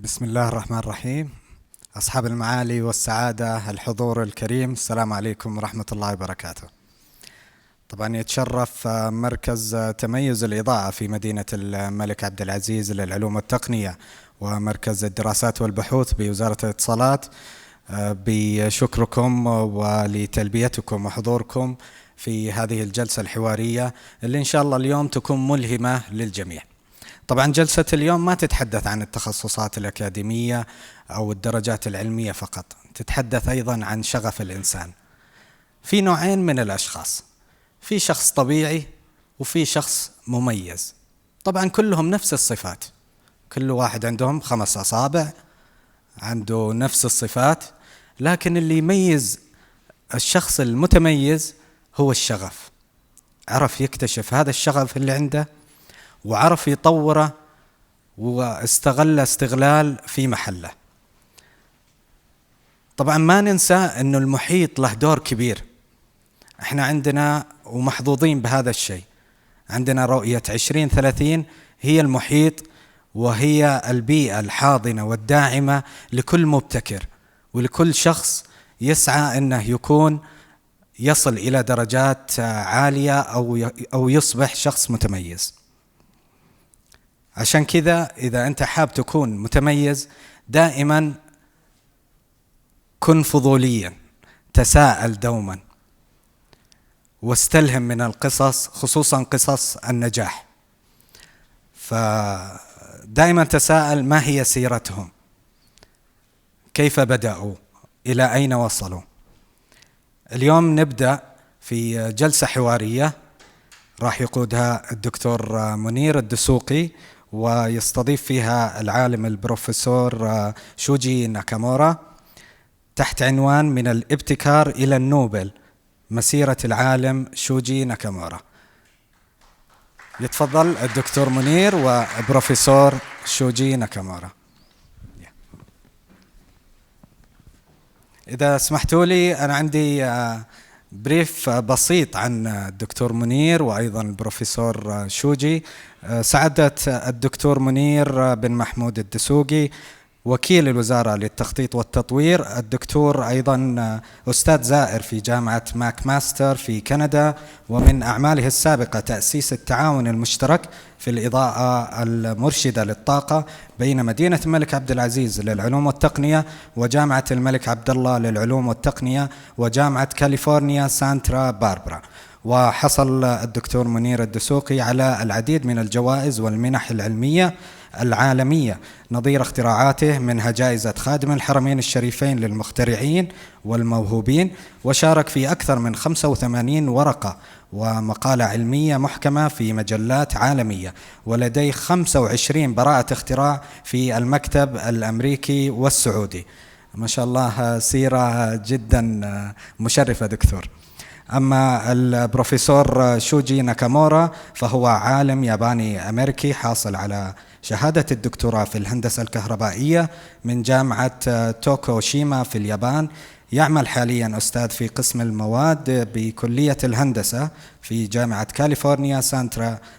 بسم الله الرحمن الرحيم. أصحاب المعالي والسعادة، الحضور الكريم، السلام عليكم ورحمة الله وبركاته. طبعا يتشرف مركز تميز الإضاءة في مدينة الملك عبد العزيز للعلوم والتقنية ومركز الدراسات والبحوث بوزارة الاتصالات بشكركم ولتلبيتكم وحضوركم في هذه الجلسة الحوارية اللي إن شاء الله اليوم تكون ملهمة للجميع. طبعا جلسة اليوم ما تتحدث عن التخصصات الأكاديمية أو الدرجات العلمية فقط، تتحدث أيضا عن شغف الإنسان. في نوعين من الأشخاص، في شخص طبيعي وفي شخص مميز. طبعا كلهم نفس الصفات، كل واحد عندهم 5 أصابع، عنده نفس الصفات، لكن اللي يميز الشخص المتميز هو الشغف. عرف يكتشف هذا الشغف اللي عنده وعرف يطوره واستغل استغلال في محله. طبعا ما ننسى أنه المحيط له دور كبير. احنا عندنا ومحظوظين بهذا الشيء، عندنا رؤية 2030 هي المحيط، وهي البيئة الحاضنة والداعمة لكل مبتكر ولكل شخص يسعى أنه يكون يصل إلى درجات عالية أو يصبح شخص متميز. عشان كذا إذا أنت حاب تكون متميز دائما كن فضوليا، تساءل دوما، واستلهم من القصص، خصوصا قصص النجاح. فدائما تساءل ما هي سيرتهم، كيف بدأوا، إلى أين وصلوا. اليوم نبدأ في جلسة حوارية راح يقودها الدكتور منير الدسوقي، ويستضيف فيها العالم البروفيسور شوجي ناكامورا، تحت عنوان من الابتكار إلى النوبل، مسيرة العالم شوجي ناكامورا. يتفضل الدكتور منير وبروفيسور شوجي ناكامورا. إذا سمحتوا لي أنا عندي بريف بسيط عن الدكتور منير وأيضا البروفيسور شوجي. سعادة الدكتور منير بن محمود الدسوقي وكيل الوزارة للتخطيط والتطوير، الدكتور أيضا أستاذ زائر في جامعة ماك ماستر في كندا، ومن أعماله السابقة تأسيس التعاون المشترك في الإضاءة المرشدة للطاقة بين مدينة الملك عبد العزيز للعلوم والتقنية وجامعة الملك عبد الله للعلوم والتقنية وجامعة كاليفورنيا سانتا باربرا. وحصل الدكتور منير الدسوقي على العديد من الجوائز والمنح العلمية العالمية نظير اختراعاته، منها جائزة خادم الحرمين الشريفين للمخترعين والموهوبين، وشارك في أكثر من 85 ورقة ومقالة علمية محكمة في مجلات عالمية، ولديه 25 براءة اختراع في المكتب الأمريكي والسعودي. ما شاء الله سيرة جدا مشرفة دكتور. أما البروفيسور شوجي ناكامورا فهو عالم ياباني أمريكي حاصل على شهادة الدكتوراه في الهندسة الكهربائية من جامعة توكوشيما في اليابان. يعمل حاليا أستاذ في قسم المواد بكلية الهندسة في جامعة كاليفورنيا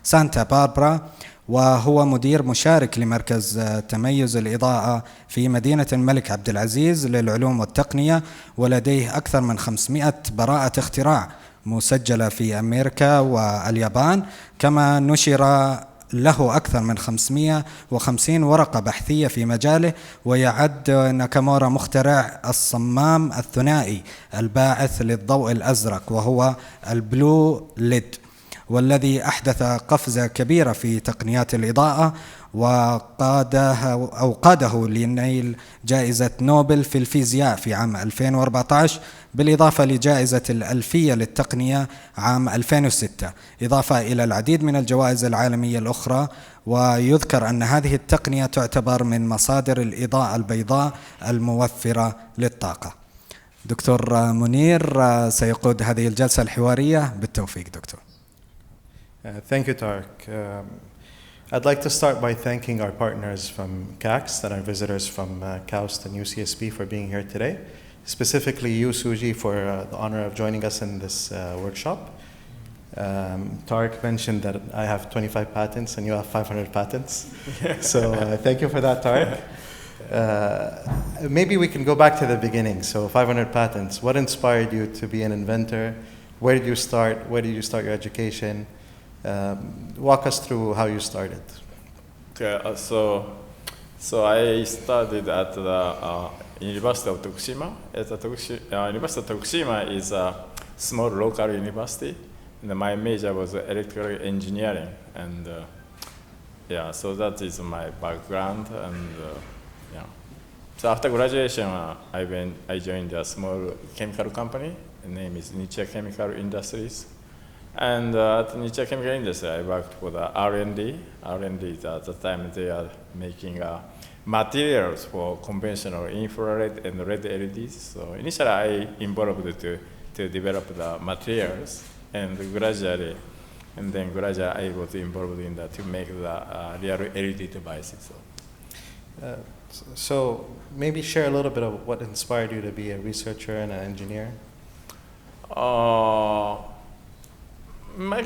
سانتا باربرا، وهو مدير مشارك لمركز تميز الإضاءة في مدينة الملك عبد العزيز للعلوم والتقنية، ولديه أكثر من 500 براءة اختراع مسجلة في أمريكا واليابان، كما نشر له أكثر من 550 ورقة بحثية في مجاله. ويعد ناكامورا مخترع الصمام الثنائي الباعث للضوء الأزرق وهو البلو ليد، والذي أحدث قفزة كبيرة في تقنيات الإضاءة وقاده لنيل جائزة نوبل في الفيزياء في عام 2014، بالإضافة لجائزة الألفية للتقنية عام 2006، إضافة إلى العديد من الجوائز العالمية الأخرى. ويذكر أن هذه التقنية تعتبر من مصادر الإضاءة البيضاء الموفرة للطاقة. دكتور منير سيقود هذه الجلسة الحوارية. بالتوفيق دكتور. Thank you, Tarek. I'd like to start by thanking our partners from CACST and our visitors from KAUST and UCSB for being here today. Specifically you, Suji, for the honor of joining us in this workshop. Tarek mentioned that I have 25 patents and you have 500 patents. So thank you for that, Tarek. Maybe we can go back to the beginning. So 500 patents. What inspired you to be an inventor? Where did you start? Where did you start your education? Walk us through how you started. Okay, so I studied at the University of Tokushima. University of Tokushima is a small local university, and my major was electrical engineering, and so that is my background, and So after graduation, I joined a small chemical company. The name is Nichiya Chemical Industries. And at Nichiya Chemical Industries, I worked for the R&D. R&D is at the time they are making materials for conventional infrared and red LEDs. So initially, I involved to develop the materials, and gradually I was involved in to make the real LED devices. So maybe share a little bit of what inspired you to be a researcher and an engineer. I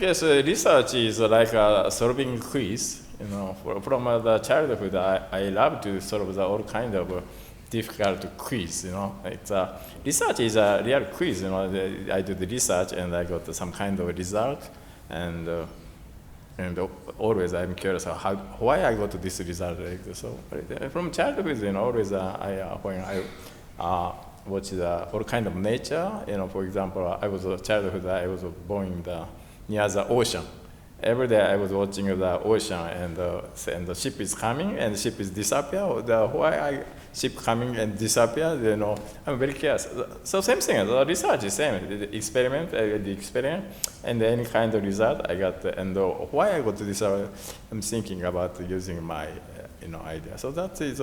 guess research is like solving quiz. From the childhood, I love to solve all kind of difficult quiz. Research is a real quiz. I do the research and I got some kind of result, and always I'm curious why I got this result. So from childhood, always when I watch all kind of nature. For example, I was a childhood. I was born near the ocean. Every day I was watching the ocean, and the ship is coming and the ship is disappear. Why ship coming and disappear? I'm very curious. So same thing. The research is same. The experiment, and any kind of result I got. And why I got this? I'm thinking about using my idea. So that is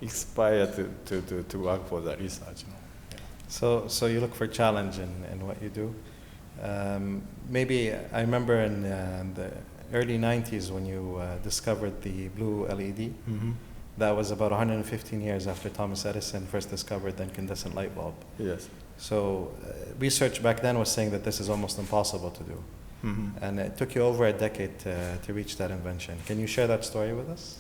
inspired to work for the research. So you look for challenge in what you do. Maybe I remember in the early 90s when you discovered the blue LED. Mm-hmm. That was about 115 years after Thomas Edison first discovered the incandescent light bulb. Yes. So research back then was saying that this is almost impossible to do. Mm-hmm. And it took you over a decade to reach that invention. Can you share that story with us?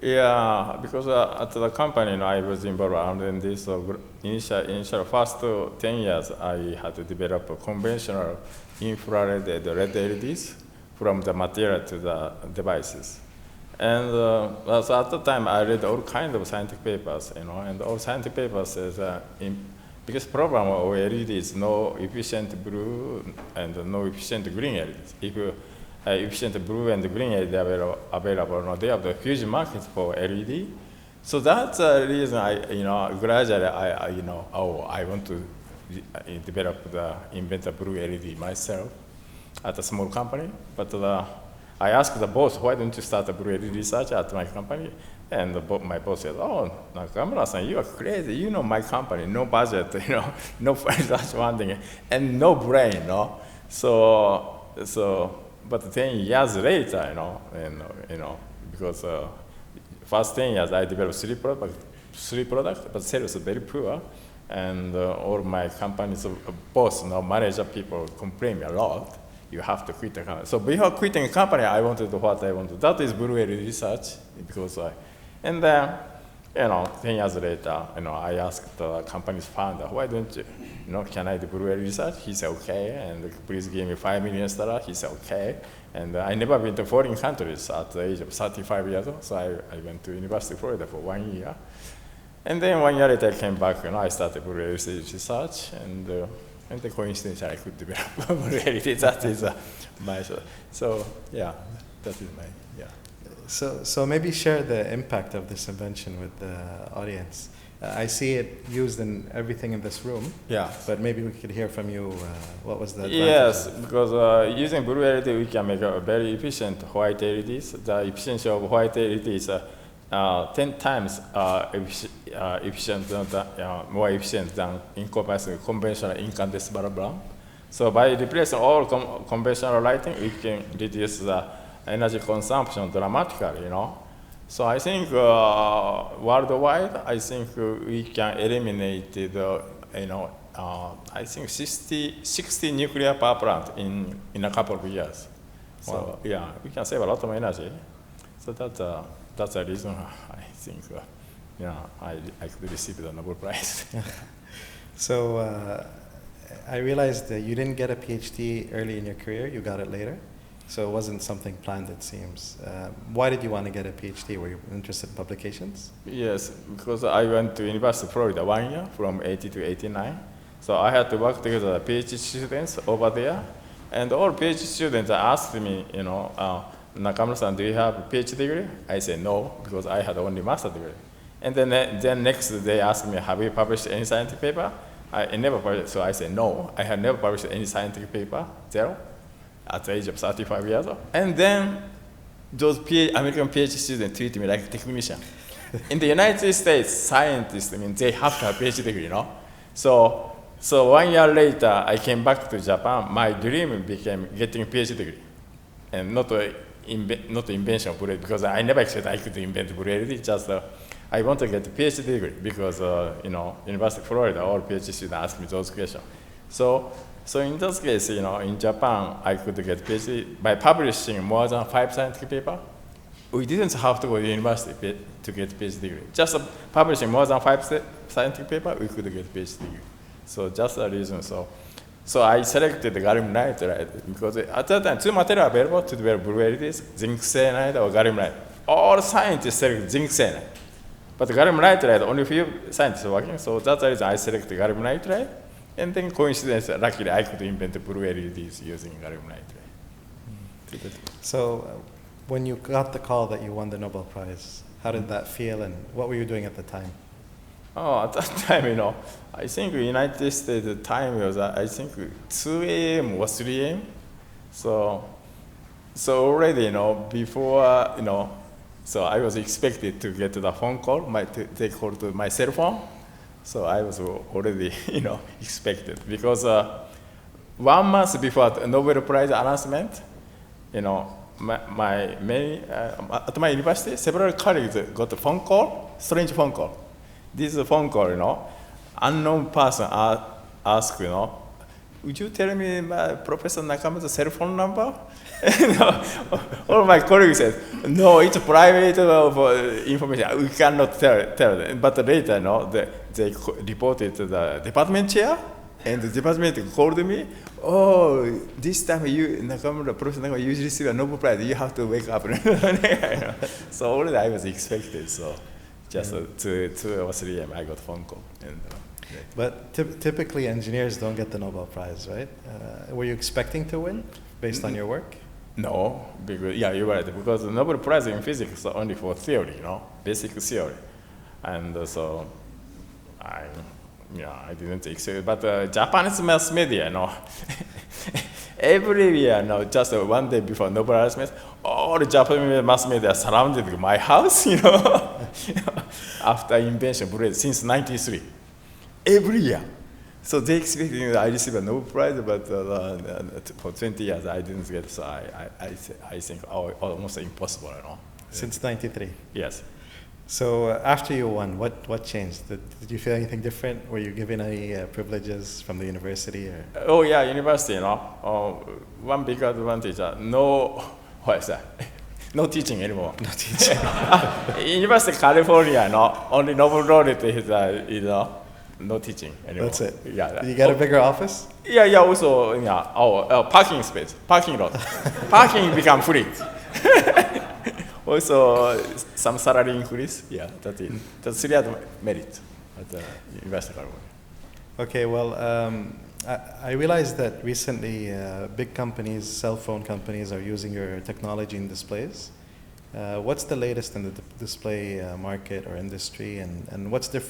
Yeah, because at the company, I was involved in this. So initial first 10 years, I had to develop a conventional infrared and red LEDs from the material to the devices. And so at the time, I read all kinds of scientific papers, and all scientific papers is biggest problem of LED is no efficient blue and no efficient green LEDs. If efficient blue and green LED are available, they have the huge market for LED. So that's the reason gradually I want to invent a blue LED myself at a small company. But I asked the boss, why don't you start a blue LED research at my company? And my boss said, oh, Nakamura-san, you are crazy. My company, no budget, no research funding, and no brain, So, but 10 years later, because first 10 years I developed three products, but sales are very poor, and all my companies, boss, manager people complain a lot. You have to quit the company. So before quitting the company, I wanted what I wanted. That is blue LED research, because and then, 10 years later, I asked the company's founder, why don't you, can I do blue LED research? He said, okay, and please give me $5 million. He said, okay. And I never been to foreign countries at the age of 35 years old, so I went to University of Florida for 1 year. And then 1 year later, I came back, I started blue LED research, and the coincidentally, I could develop blue LED. That is my, so yeah, that is my, yeah. So maybe share the impact of this invention with the audience. I see it used in everything in this room. Yeah. But maybe we could hear from you what was the advantage? Yes, because using blue LED, we can make a very efficient white LEDs. The efficiency of white LED is 10 times more efficient than in comparison with conventional incandescent bulb. So by replacing all conventional lighting, we can reduce the energy consumption dramatically, So I think worldwide, I think we can eliminate the, I think 60 nuclear power plants in a couple of years. So yeah, we can save a lot of energy. So that's the reason I think I could receive the Nobel Prize. So I realized that you didn't get a PhD early in your career, you got it later. So it wasn't something planned, it seems. Why did you want to get a PhD? Were you interested in publications? Yes, because I went to University of Florida 1 year, from 80 to 89. So I had to work together with PhD students over there. And all PhD students asked me, Nakamura-san, do you have a PhD degree? I said no, because I had only master's degree. And then next they asked me, have you published any scientific paper? I never published, so I said no. I had never published any scientific paper, zero, at the age of 35 years old. And then those American PhD students treat me like a technician. In the United States, scientists, they have to have a PhD degree, So 1 year later, I came back to Japan. My dream became getting a PhD degree, and not invention of Burette, because I never expected I could invent Burette. Just I want to get a PhD degree because University of Florida, all PhD students ask me those questions. So in this case, in Japan, I could get PhD by publishing more than 5 scientific papers. We didn't have to go to university to get a PhD degree. Just publishing more than 5 scientific papers, we could get a PhD degree. So just a reason. So I selected the gallium nitride because at that time, 2 materials available to develop Burette, zinc cyanide or gallium nitride. All scientists select zinc cyanide. But gallium nitride, only a few scientists are working, so that's the reason I selected gallium nitride. And then coincidentally, luckily, I could invent LEDs using gallium nitride. So when you got the call that you won the Nobel Prize, how did that feel, and what were you doing at the time? Oh, at that time, I think the United States, the time was, I think, 2 a.m. or 3 a.m. So already, before, so I was expected to get the phone call, they called to my cell phone. So I was already, expected, because 1 month before the Nobel Prize announcement, at my university, several colleagues got a phone call, strange phone call. This is a phone call, unknown person asked, would you tell me Professor Nakamura's cell phone number? All my colleagues said, no, it's private information. We cannot tell them. But later, they reported to the department chair, and the department called me. Oh, this time Professor Nakamura usually receive a Nobel Prize. You have to wake up. So already I was expected. So just 2 or 3 a.m. I got a phone call. But typically engineers don't get the Nobel Prize, right? Were you expecting to win based on your work? No, because you're right. Because the Nobel Prize in physics is only for theory, basic theory, and so I didn't expect. But Japanese mass media, every year, just 1 day before Nobel Prize, all the Japanese mass media surrounded my house, after invention since '93, every year. So they expected I receive a Nobel Prize, but for 20 years I didn't get it. So I think almost impossible, Since '93. Yes. So after you won, what changed? Did you feel anything different? Were you given any privileges from the university? Or? Oh yeah, university. One big advantage. No teaching anymore. No teaching. University of California. Only Nobel laureate is no teaching anymore. That's it. Yeah. Did you get a bigger office? Yeah. Also, parking space, parking lot, parking become free. Also, some salary increase. Yeah, that's it. That's really a merit at the University of California. Okay. Well, I realized that recently big companies, cell phone companies, are using your technology in displays. What's the latest in the display market or industry, and what's the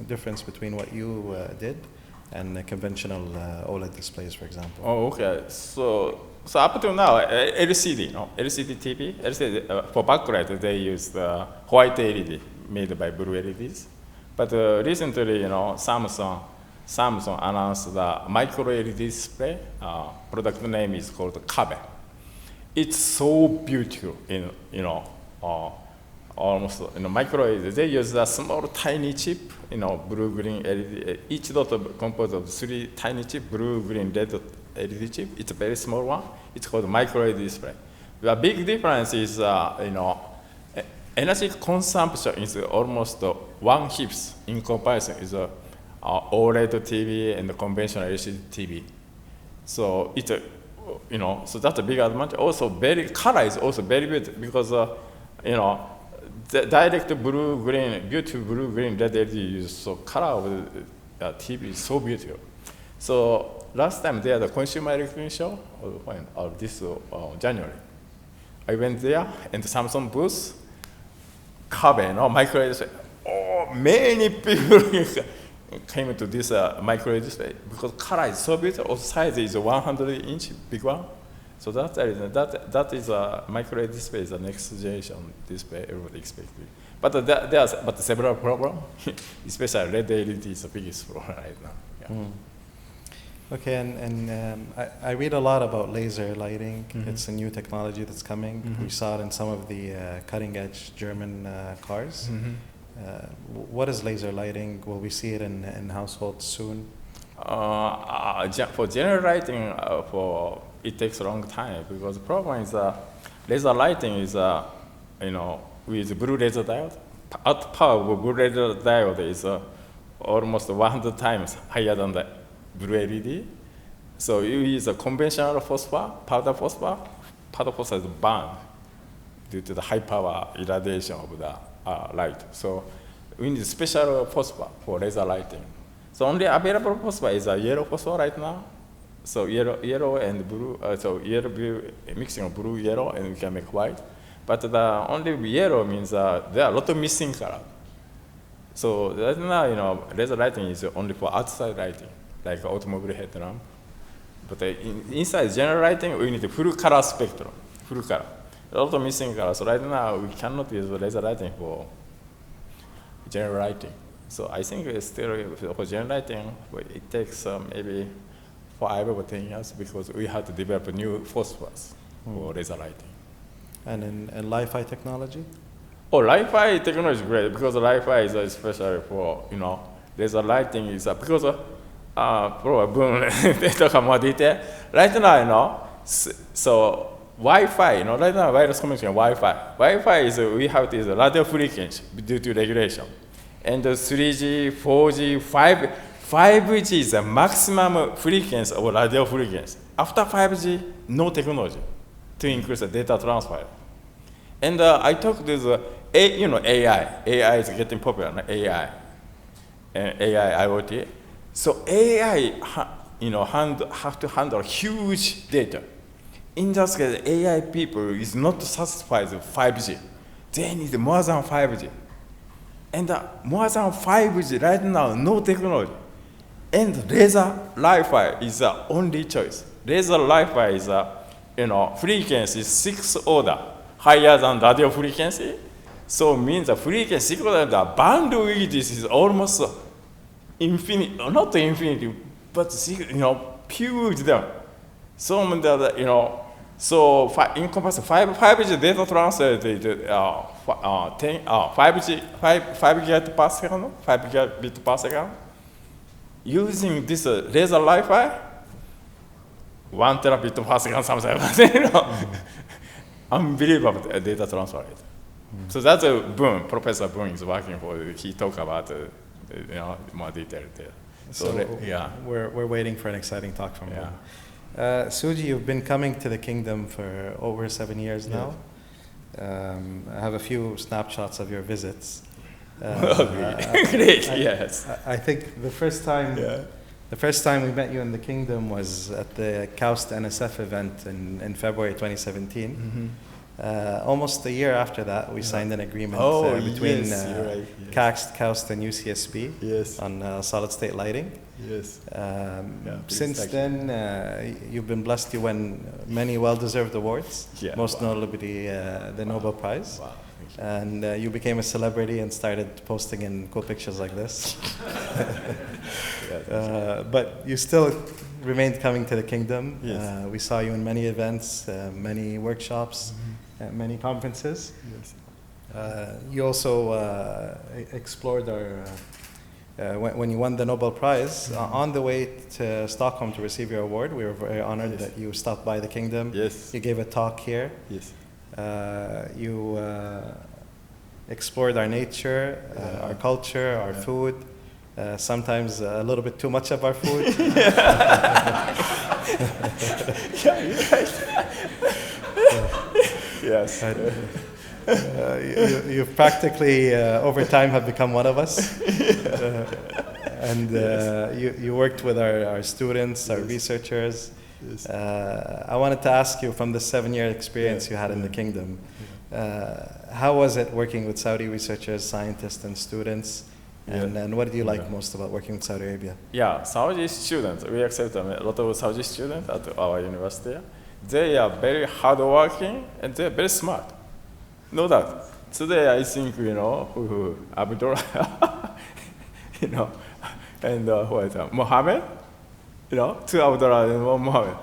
difference between what you did and conventional OLED displays, for example? Oh, okay. So up to now, LCD, LCD TV, LCD, for backlight, they use the white LED made by blue LEDs. But recently, Samsung announced the micro LED display. Product name is called Kabe. It's so beautiful, almost micro LED. They use a small tiny chip, blue-green LED. Each dot composed of 3 tiny chip, blue-green red LED chip. It's a very small one. It's called micro LED display. The big difference is, energy consumption is almost 1 Hz in comparison with OLED TV and the conventional LCD TV. So it's so that's a big advantage. Also, color is also very good because the direct blue green, beautiful blue green red LED use, so color of the TV is so beautiful. So last time they had a consumer electronics show, this January. I went there and Samsung booth, micro display. Many people came to this micro display because color is so beautiful. Also size is 100-inch, big one. So that is a micro display is the next generation display everybody expected. But there are several problems, especially red LED is the biggest problem right now. Yeah. Mm. Okay, and I read a lot about laser lighting. It's a new technology that's coming. We saw it in some of the cutting-edge German cars. What is laser lighting? Will we see it in households soon? For general lighting, it takes a long time because the problem is laser lighting is with blue laser diode. Output power of blue laser diode is almost 100 times higher than the blue LED. So you use a conventional phosphor, powder phosphor. Powder phosphor is burned due to the high power irradiation of the light. So we need special phosphor for laser lighting. So only available phosphor is a yellow phosphor right now. So yellow and blue, so yellow blue, mixing of blue, yellow, and we can make white. But the only yellow means there are a lot of missing color. So right now, laser lighting is only for outside lighting, like automobile headlamp. But inside general lighting, we need a full color spectrum, full color. A lot of missing color. So right now, we cannot use laser lighting for general lighting. So I think it's still for general lighting, but it takes maybe 5 or 10 years because we have to develop new phosphors for laser lighting. And in Li-Fi technology? Li-Fi technology is great because Li-Fi is especially for laser lighting is because probably they talk about more detail. Right now, so Wi-Fi, right now wireless communication Wi-Fi. Wi-Fi is we have this radio frequency due to regulation, and 3G, 4G, 5G is the maximum frequency of radio frequency. After 5G, no technology to increase the data transfer. And I talked with AI. AI is getting popular. AI, AI, IoT. So AI, have to handle huge data. In that case, AI people is not satisfied with 5G. They need more than 5G. And more than 5G right now, no technology. And laser Li-Fi is the only choice. Laser Li-Fi is frequency 6 order higher than radio frequency. So means the frequency 6 order, the bandwidth is almost infinite, not infinity, but huge there. So in comparison, 5G data transfer to 5 gigabit per second, 5 gigabit per second. Using this laser Li-Fi, 1 terabit per second, something. Unbelievable data transfer rate. So that's a Boone. Professor Boone is working for. He talked about more detail there. So yeah, we're waiting for an exciting talk from him. Suji, you've been coming to the kingdom for over 7 years now. I have a few snapshots of your visits. Great, yes. I think the first time we met you in the kingdom was at the KAUST NSF event in February 2017. Almost a year after that, we signed an agreement between KAUST and UCSB on solid-state lighting. Yes. Since then, you've been blessed. You won many well-deserved awards, most notably the Nobel Prize. Wow. And you became a celebrity and started posting in cool pictures like this. But you still remained coming to the kingdom. Yes. We saw you in many events, many workshops, many conferences. Yes. You also explored our, when you won the Nobel Prize, on the way to Stockholm to receive your award, we were very honored that you stopped by the kingdom. Yes. You gave a talk here. Yes. explored our nature, our culture, our food. Sometimes a little bit too much of our food. Yeah, you're right. Yes. You've practically, over time, have become one of us. And you worked with our students, our researchers. I wanted to ask you, from the 7-year experience you had in the kingdom, how was it working with Saudi researchers, scientists, and students? And what did you like most about working with Saudi Arabia? Yeah, Saudi students, we accept a lot of Saudi students at our university. They are very hardworking and they're very smart. No doubt. Today, I think, Abdullah, and Mohammed, two Abdullah and one Mohammed.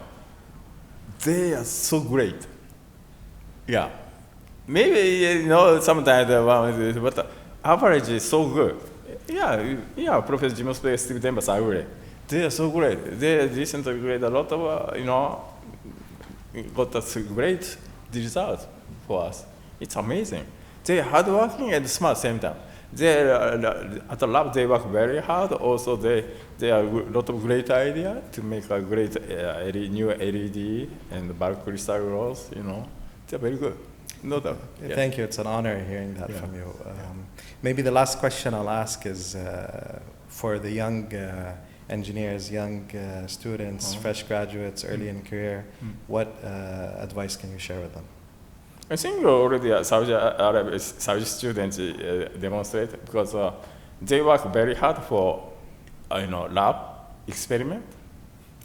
They are so great. Yeah. Maybe, sometimes but the average is so good. Yeah, Professor Jim Steve Dembas, I agree. They are so great. They recently created a lot of, got us great results for us. It's amazing. They're hardworking and smart at the same time. They at the lab, they work very hard. Also, they are a lot of great idea to make a great new LED and bulk crystal growth. They're very good. No doubt. Yeah. Thank you. It's an honor hearing that from you. Maybe the last question I'll ask is for the young engineers, young students, fresh graduates, early in career. What advice can you share with them? I think already Saudi students demonstrate because they work very hard for lab experiment,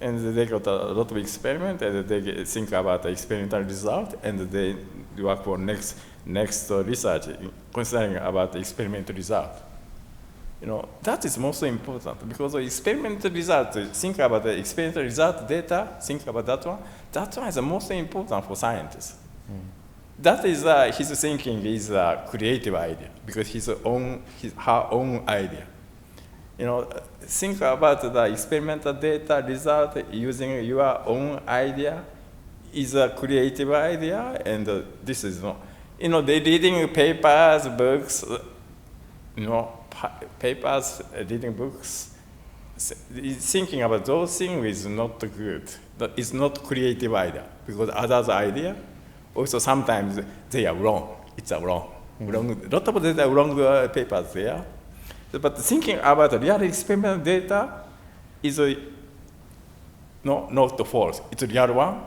and they got a lot of experiment, and they think about the experimental result, and they work for next research concerning about the experimental result. That is most important because the experimental result, think about the experimental result data, think about that one. That one is the most important for scientists. That is his thinking is a creative idea because her own idea. Think about the experimental data result using your own idea is a creative idea, and this is not. They reading papers, books, reading books. Thinking about those things is not good. It's not creative idea because others' idea. Also, sometimes they are wrong. It's a wrong. A lot of data wrong papers there. But thinking about real experimental data is not false. It's a real one.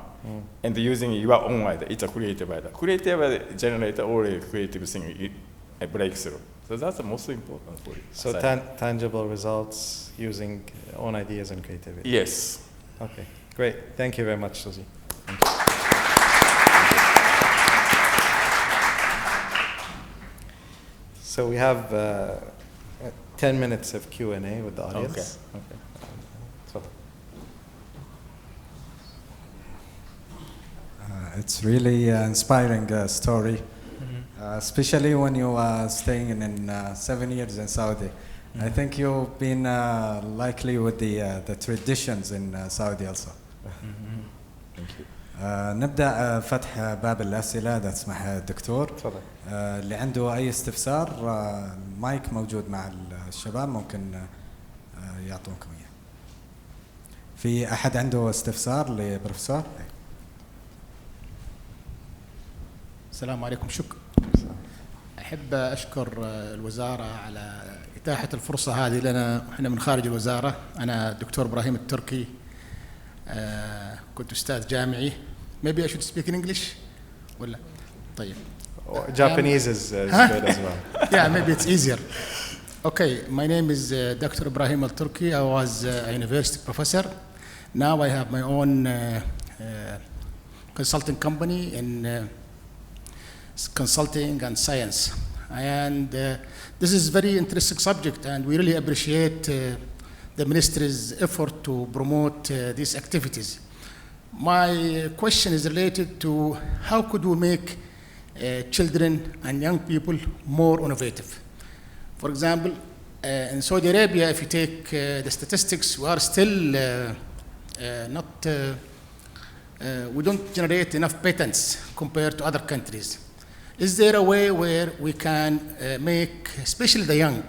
And using your own idea, it's a creative idea. Creative idea generates only creative thing, a breakthrough. So that's the most important for you. So tangible results using own ideas and creativity. Yes. Okay, great. Thank you very much, Susie. So we have 10 minutes of Q&A with the audience. Okay. It's really inspiring story, especially when you are staying in 7 years in Saudi. I think you've been likely with the traditions in Saudi also. Thank you. نبدأ فتح باب الأسئلة إذا تسمح الدكتور. تفضل. اللي عنده أي استفسار المايك موجود مع الشباب ممكن يعطونكم إياه. في أحد عنده استفسار لبروفيسور؟ السلام عليكم. شكرا. أحب أشكر الوزارة على إتاحة الفرصة هذه لنا. إحنا من خارج الوزارة. أنا الدكتور إبراهيم التركي. كنت أستاذ جامعي. Maybe I should speak in English ولا؟ طيب. Japanese is good as well. Yeah, maybe it's easier. Okay, my name is Dr. Ibrahim Al-Turki. I was a university professor. Now I have my own consulting company in consulting and science. And this is a very interesting subject, and we really appreciate the ministry's effort to promote these activities. My question is related to how could we make children and young people more innovative. For example, in Saudi Arabia, if you take the statistics, we are still we don't generate enough patents compared to other countries. Is there a way where we can make, especially the young,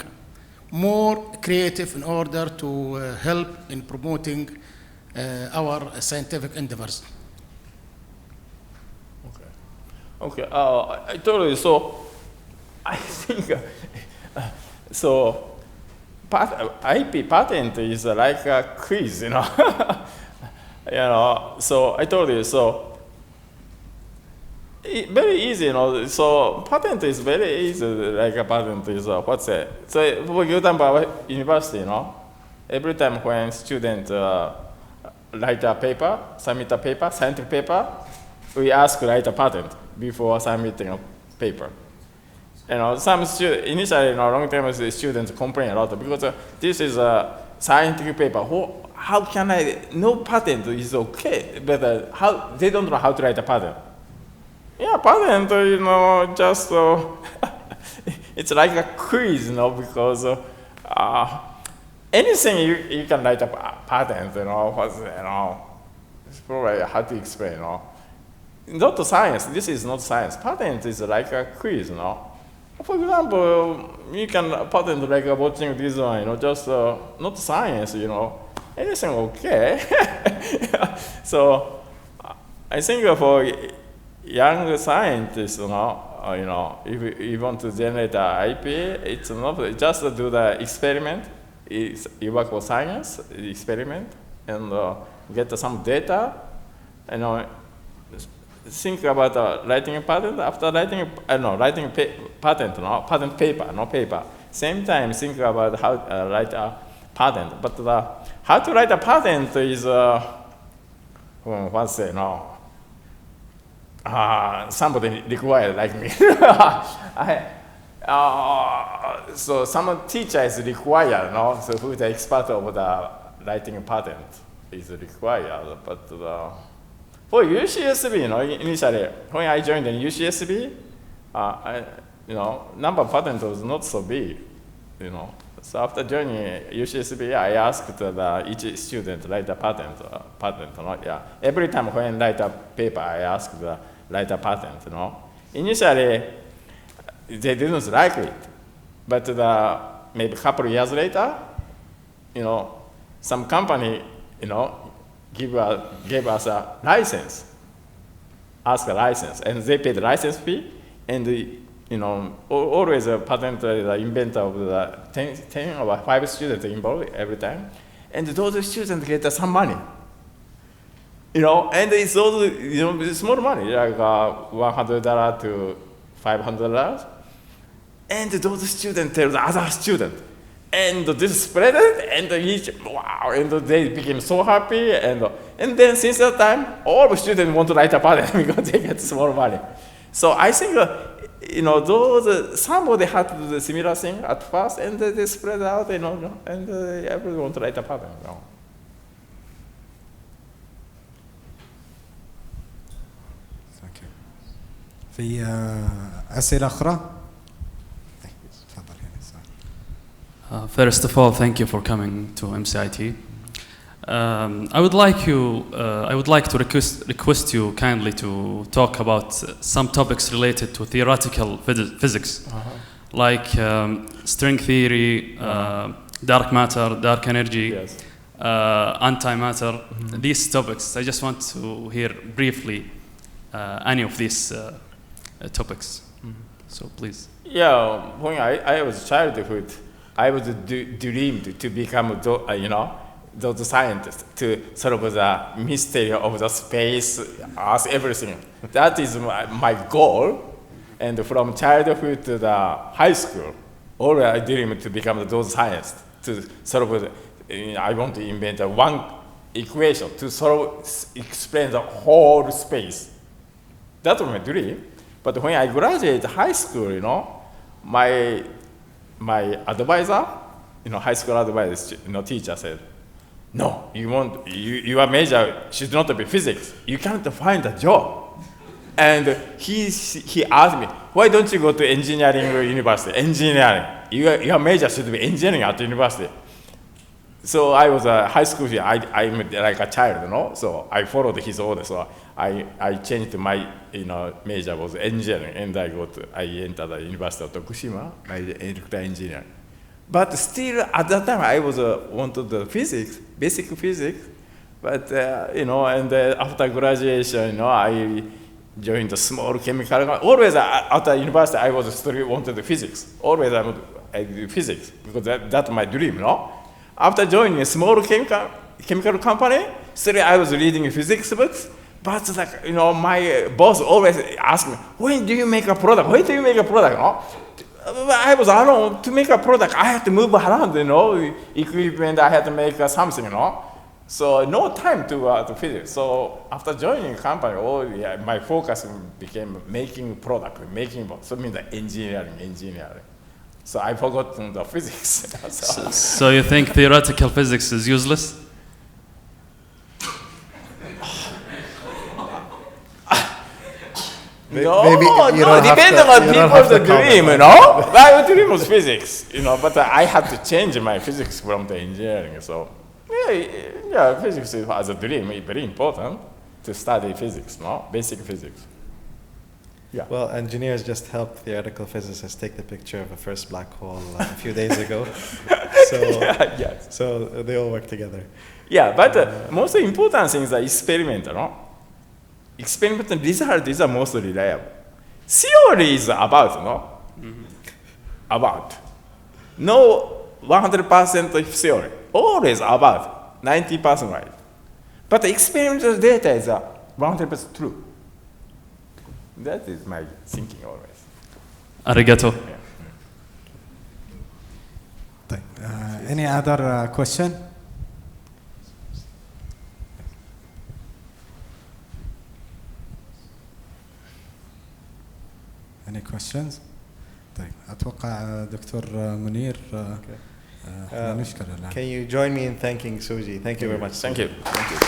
more creative in order to help in promoting our scientific endeavors? Okay, I told you, so I think, so IP patent is like a quiz, you know. You know, so I told you, so very easy, you know, so patent is very easy, like a patent is, what's it? So for example, university, you know, every time when student write a paper, submit a paper, scientific paper, we ask to write a patent before submitting a paper. You know, some students, initially, you know, long time students complain a lot because this is a scientific paper. How can I, no patent is okay, but how, they don't know how to write a patent. Yeah, patent, you know, just, it's like a quiz, you know, because anything you can write a patent, you know, it's probably hard to explain, you know. Not science, this is not science. Patent is like a quiz, you know. For example, you can patent like watching this one, you know, just not science, you know. Anything okay. So I think for young scientists, you know, if you want to generate an IP, it's not just do the experiment. You work for science experiment and get some data. You know, think about writing a patent. After writing, writing patent, no patent paper, no paper. Same time, think about how to write a patent. But how to write a patent is what's it? No. Somebody required like me. So some teacher is required, no? So who is the expert of the writing a patent is required. But for UCSB, you know, initially when I joined the UCSB, you know, number of patents was not so big, you know. So after joining UCSB, I asked each student to write a patent, yeah. Every time when I write a paper, I asked to write a patent, you know. Initially, they didn't like it, but maybe a couple of years later, you know, some company, you know, gave us a license, ask a license, and they paid the license fee, and you know, always a patent, the inventor of the 10 or 5 students involved every time. And those students get some money. You know, and it's also, you know, small money, like $100 to $500. And those students tell the other student. And this spread it, and each, wow, and they became so happy. And then since that time, all the students want to write a patent because they get small money. So I think, you know, those somebody had to do the similar thing at first, and they spread out, you know, and everyone want to write a patent. You know. Thank you. في أسئلة أخرى؟ First of all, thank you for coming to MCIT. I would like to request you kindly to talk about some topics related to theoretical physics, like string theory, dark matter, dark energy, Yes. Antimatter. These topics, I just want to hear briefly any of these topics. So please. Yeah, when I was childhood, I was dreamed to become, you know, those scientists to solve the mystery of the space, Earth, everything. That is my goal. And from childhood to the high school, always I dreamed to become those scientists to solve. I want to invent one equation to explain the whole space. That was my dream. But when I graduated high school, you know, my advisor, you know, high school advisor, you know, teacher said, no, your major should not be physics. You can't find a job. And he asked me, why don't you go to engineering university? Engineering. Your major should be engineering at university. So I was a high school student. I'm like a child, you know. So I followed his order. So I changed my major was engineering, and I entered the University of Tokushima, my electrical engineering. But still, at that time, I was wanted the physics, basic physics. But and after graduation, I joined the small chemical. Always after university, I was still wanted the physics. Always I do physics because that's my dream, After joining a small chemical company, still I was reading physics books. But my boss always asked me, when do you make a product? When do you make a product? I was alone to make a product. I had to move around, equipment. I had to make something, So no time to physics. So after joining the company, my focus became making product, so means the engineering. So I forgot the physics. So you think theoretical physics is useless? No, depending on people's dream, My dream was physics, but I had to change my physics from the engineering. So, physics as a dream is very important to study physics, basic physics. Yeah. Well, engineers just helped theoretical physicists take the picture of the first black hole a few days ago. So they all work together. Yeah, but the most important thing is the experiment, Experimental results is the most reliable. Theory is about, About. No 100% of theory. Always about. 90% right. But the experimental data is 100% true. That is my thinking always. Arigato. Yeah. Any other question? Any questions؟ طيب أتوقع دكتور منير نشكر الآن. Can you join me in thanking Shouji? Thank you very much. Thank you. Thank you.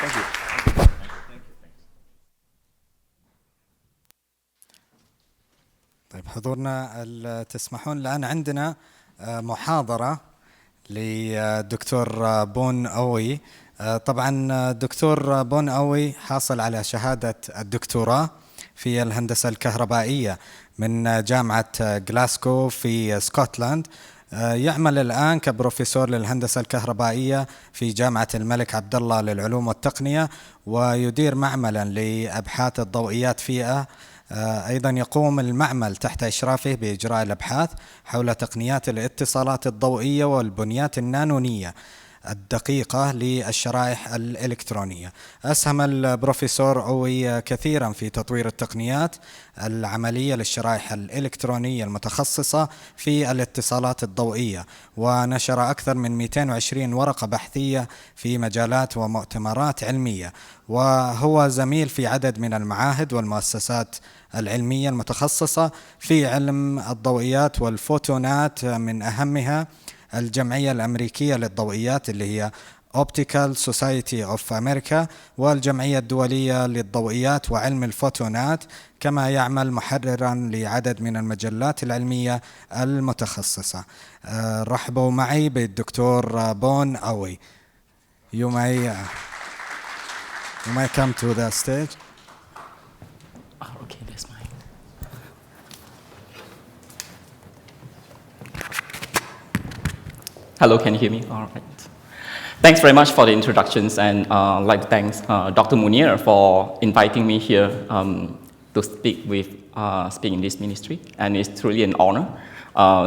Thank you. طيب حضورنا تسمحون الآن عندنا محاضرة للدكتور بون أوي. طبعا الدكتور بون أوي حاصل على شهادة الدكتوراه في الهندسة الكهربائية من جامعة غلاسكو في اسكتلند. يعمل الآن كبروفيسور للهندسة الكهربائية في جامعة الملك عبد الله للعلوم والتقنية، ويدير معملا لأبحاث الضوئيات فيها. أيضا يقوم المعمل تحت إشرافه بإجراء الأبحاث حول تقنيات الاتصالات الضوئية والبنيات النانونية الدقيقة للشرائح الإلكترونية. أسهم البروفيسور أوي كثيرا في تطوير التقنيات العملية للشرائح الإلكترونية المتخصصة في الاتصالات الضوئية، ونشر أكثر من 220 ورقة بحثية في مجالات ومؤتمرات علمية، وهو زميل في عدد من المعاهد والمؤسسات العلمية المتخصصة في علم الضوئيات والفوتونات، من أهمها الجمعية الأمريكية للضوئيات اللي هي Optical Society of America، والجمعية الدولية للضوئيات وعلم الفوتونات، كما يعمل محررا لعدد من المجلات العلمية المتخصصة. رحبوا معي بالدكتور بون أوي. You may come to the stage. Okay, that's mine. Hello, can you hear me? All right. Thanks very much for the introductions, and I'd like to thank Dr. Munir for inviting me here to speak in this ministry, and it's truly an honor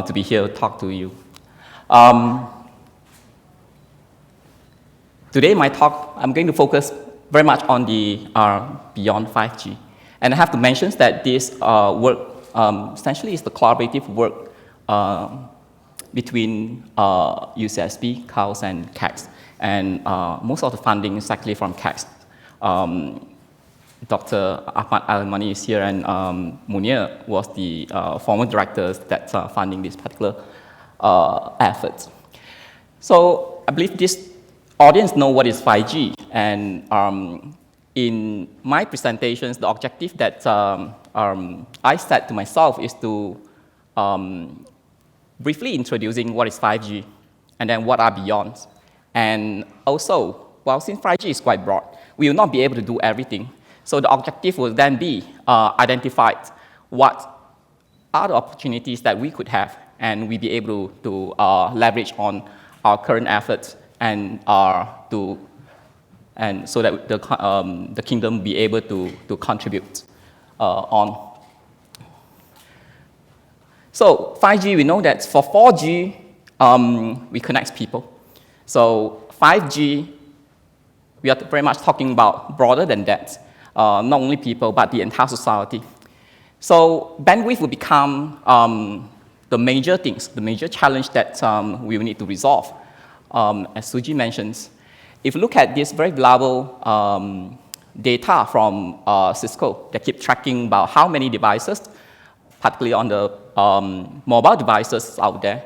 to be here to talk to you. Today, my talk, I'm going to focus very much on the beyond 5G, and I have to mention that this work essentially is the collaborative work between UCSB, CAUS, and CAX. And most of the funding is actually from CAX. Dr. Ahmad Al-Mani is here, and Munir was the former director that's funding this particular effort. So I believe this audience know what is 5G. And in my presentations, the objective that I set to myself is to briefly introducing what is 5G and then what are beyond. And also, well, since 5G is quite broad, we will not be able to do everything. So the objective will then be identified what are the opportunities that we could have, and we'll be able to leverage on our current efforts and so that the kingdom will be able to contribute on. So 5G, we know that for 4G, we connect people. So 5G, we are very much talking about broader than that, not only people, but the entire society. So bandwidth will become the major things, the major challenge that we will need to resolve. As Suji mentions, if you look at this very reliable data from Cisco that keep tracking about how many devices, particularly on the mobile devices out there,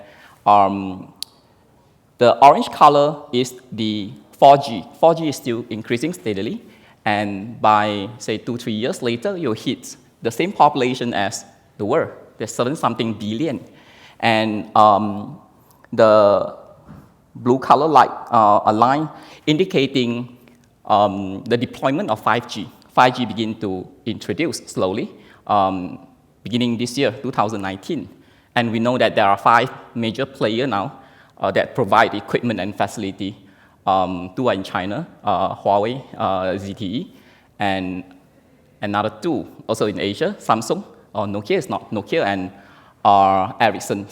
the orange color is the 4G. 4G is still increasing steadily, and by, say, 2-3 years later, you'll hit the same population as the world. There's 7-something billion. And the blue color light, a line indicating the deployment of 5G. 5G begin to introduce slowly, beginning this year, 2019. And we know that there are 5 major players now that provide equipment and facility. 2 are in China, Huawei, ZTE, and another 2 also in Asia, Samsung, or Nokia is not, Nokia and Ericsson.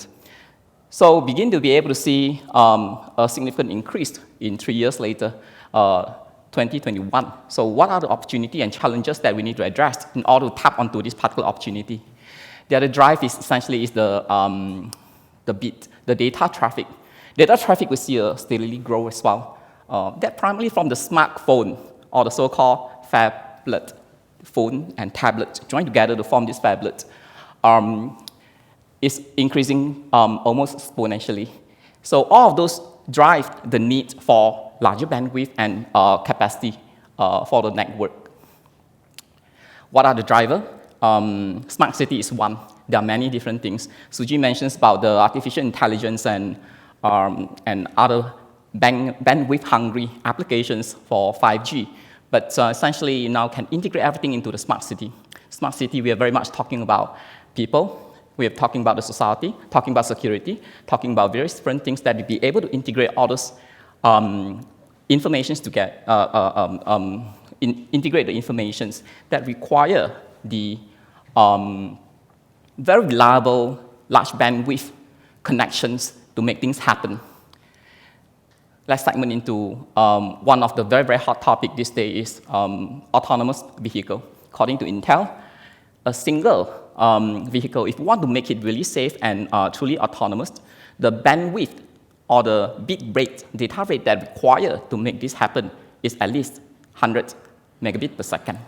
So begin to be able to see a significant increase in 3 years later, 2021. So what are the opportunities and challenges that we need to address in order to tap onto this particular opportunity? The other drive is essentially the bit, the data traffic. Data traffic we see steadily grow as well. That primarily from the smartphone, or the so-called phablet, phone and tablet joined together to form this phablet, is increasing almost exponentially. So all of those drive the need for larger bandwidth and capacity for the network. What are the drivers? Smart city is one. There are many different things. Suji mentions about the artificial intelligence and other bandwidth-hungry applications for 5G. But essentially, you now can integrate everything into the smart city. Smart city, we are very much talking about people. We are talking about the society, talking about security, talking about various different things that will be able to integrate all those informations together, integrate the informations that require the very reliable, large bandwidth connections to make things happen. Let's segment into one of the very, very hot topics these days is autonomous vehicle. According to Intel, a single vehicle, if you want to make it really safe and truly autonomous, the bandwidth or the bit rate, data rate that required to make this happen is at least 100 megabits per second.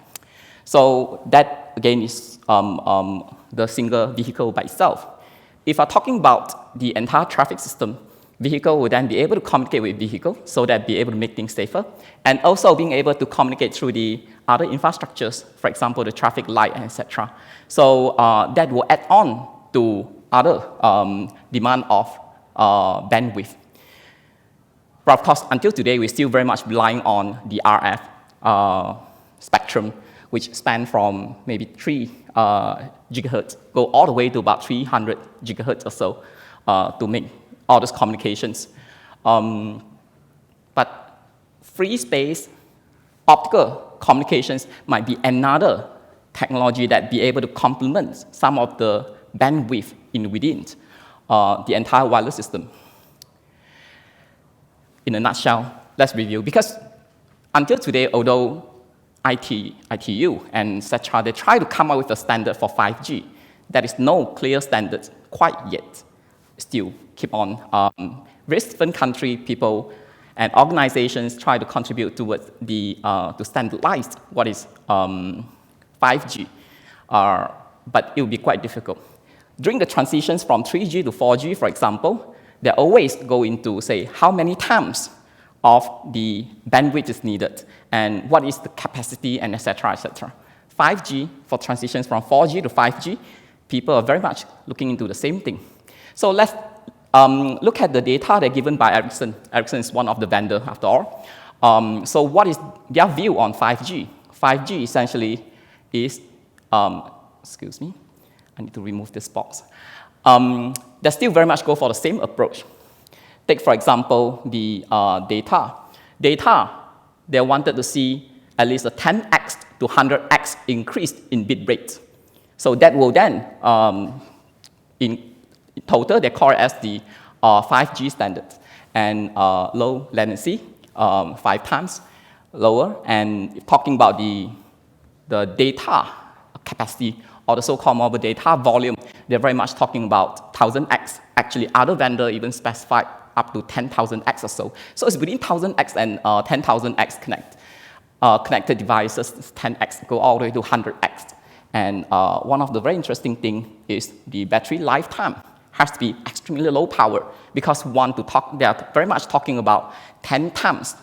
So that, again, is the single vehicle by itself. If we're talking about the entire traffic system, vehicle will then be able to communicate with vehicle so that be able to make things safer, and also being able to communicate through the other infrastructures, for example, the traffic light, etc. So that will add on to other demand of bandwidth. But of course, until today, we're still very much relying on the RF spectrum, which span from maybe 3 gigahertz, go all the way to about 300 gigahertz or so to make all those communications. But free space, optical communications might be another technology that be able to complement some of the bandwidth within the entire wireless system. In a nutshell, let's review. Because until today, although ITU and etc., they try to come up with a standard for 5G, there is no clear standard quite yet. Still keep on. Various different country people and organizations try to contribute towards the to standardize what is 5G, but it will be quite difficult. During the transitions from 3G to 4G, for example, they always go into say how many times of the bandwidth is needed and what is the capacity and etc. etc. 5G for transitions from 4G to 5G, people are very much looking into the same thing. So let's look at the data they're given by Ericsson. Ericsson is one of the vendors, after all. So what is their view on 5G? 5G essentially is, excuse me, I need to remove this box. They still very much go for the same approach. Take, for example, the data. Data, they wanted to see at least a 10x to 100x increase in bit rate. So that will then, in total, they call it as the 5G standard. And low latency, 5 times lower. And talking about the data capacity, or the so-called mobile data volume, they're very much talking about 1000x. Actually, other vendors even specified up to 10,000x or so. So it's between 1000x and 10,000x connected devices, 10x go all the way to 100x. And one of the very interesting things is the battery lifetime has to be extremely low power, because they are very much talking about 10 times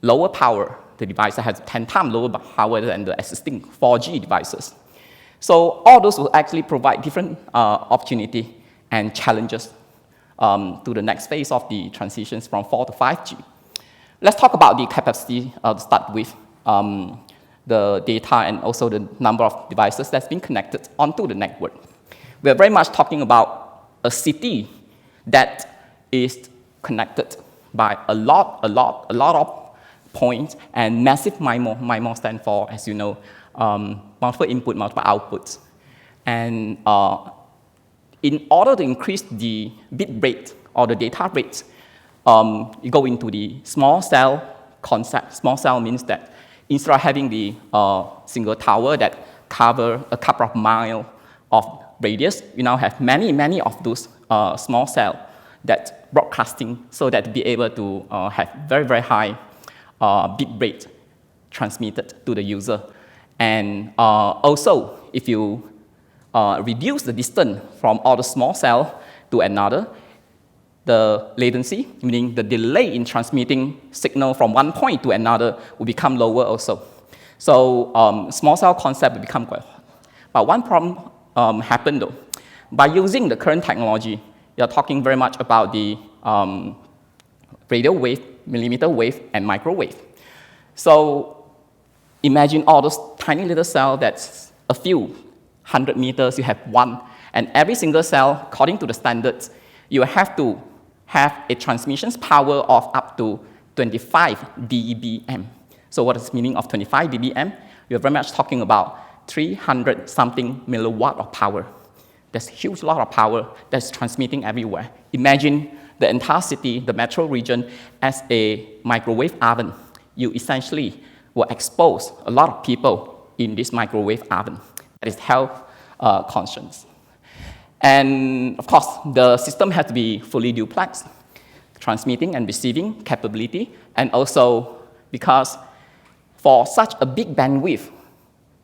lower power. The device has 10 times lower power than the existing 4G devices. So all those will actually provide different opportunity and challenges to the next phase of the transitions from 4 to 5G. Let's talk about the capacity to start with, the data and also the number of devices that's been connected onto the network. We're very much talking about a city that is connected by a lot of points, and massive MIMO. MIMO stands for, as you know, multiple input, multiple outputs. And in order to increase the bit rate or the data rate, you go into the small cell concept. Small cell means that instead of having the single tower that cover a couple of miles of radius, you now have many of those small cells that broadcasting, so that to be able to have very high bit rate transmitted to the user. And also, if you reduce the distance from all the small cell to another, the latency, meaning the delay in transmitting signal from one point to another, will become lower also. So small cell concept will become quite hard. But one problem happened though. By using the current technology, you're talking very much about the radio wave, millimeter wave, and microwave. So imagine all those tiny little cells that's a few 100 meters, you have one. And every single cell, according to the standards, you have to have a transmission power of up to 25 dBm. So what is the meaning of 25 dBm? We're very much talking about 300 something milliwatt of power. That's a huge lot of power that's transmitting everywhere. Imagine the entire city, the metro region, as a microwave oven. You essentially will expose a lot of people in this microwave oven. That is health conscious. And of course, the system has to be fully duplex, transmitting and receiving capability, and also because for such a big bandwidth,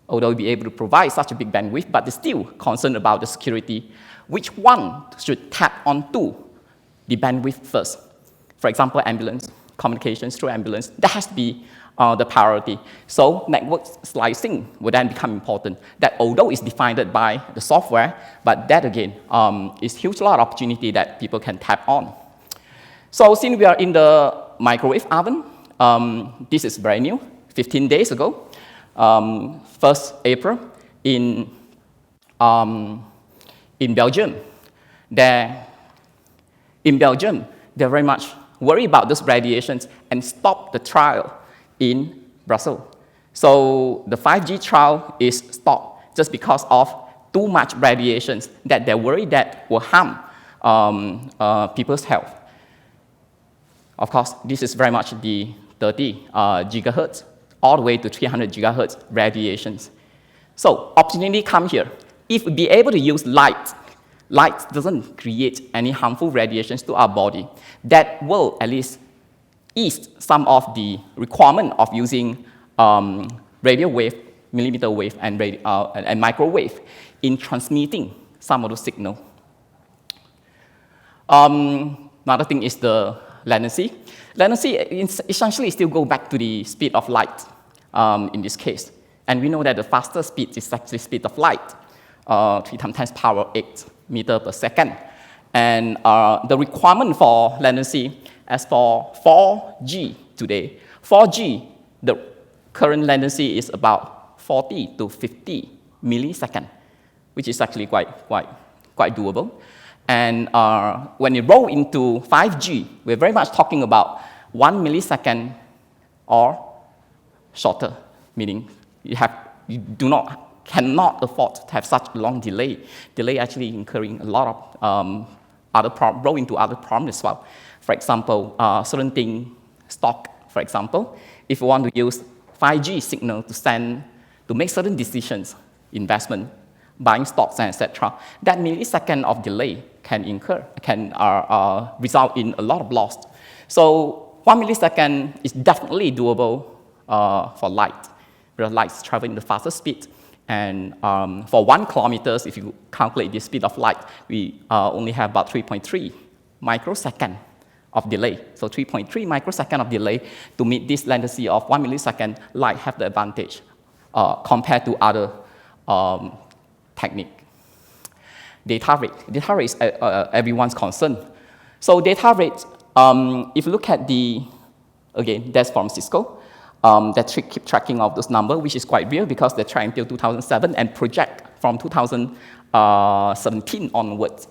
although we'll be able to provide such a big bandwidth, but they're still concerned about the security. Which one should tap onto the bandwidth first? For example, ambulance, communications through ambulance, that has to be the priority. So network slicing will then become important. That although it's defined by the software, but that again is huge lot of opportunity that people can tap on. So since we are in the microwave oven, this is brand new, 15 days ago. 1st April in Belgium. In Belgium, they're very much worried about those radiations and stop the trial in Brussels. So the 5G trial is stopped just because of too much radiations that they're worried that will harm people's health. Of course, this is very much the 30 gigahertz all the way to 300 gigahertz radiations. So opportunity come here. If we be able to use light doesn't create any harmful radiations to our body. That will at least ease some of the requirement of using radio wave, millimeter wave, and microwave in transmitting some of the signal. Another thing is the latency. Latency essentially still go back to the speed of light in this case. And we know that the fastest speed is actually speed of light, 3 times 10 power 8 meter per second. And the requirement for latency, as for 4G today, 4G, the current latency is about 40 to 50 milliseconds, which is actually quite doable. And when you roll into 5G, we're very much talking about 1 millisecond or shorter, meaning you cannot afford to have such a long delay. Delay actually incurring a lot of roll into other problems as well. For example, certain thing stock, for example, if you want to use 5G signal to make certain decisions, investment, buying stocks, and etc., that millisecond of delay can result in a lot of loss. So 1 millisecond is definitely doable for light, because light is traveling the fastest speed. And for 1 kilometer, if you calculate the speed of light, we only have about 3.3 microsecond of delay. So 3.3 microsecond of delay to meet this latency of 1 millisecond, light have the advantage compared to other technique. Data rate. Data rate is everyone's concern. So data rate, if you look at again, that's from Cisco, that keep tracking of those numbers, which is quite real because they track until 2007 and project from 2017 onwards.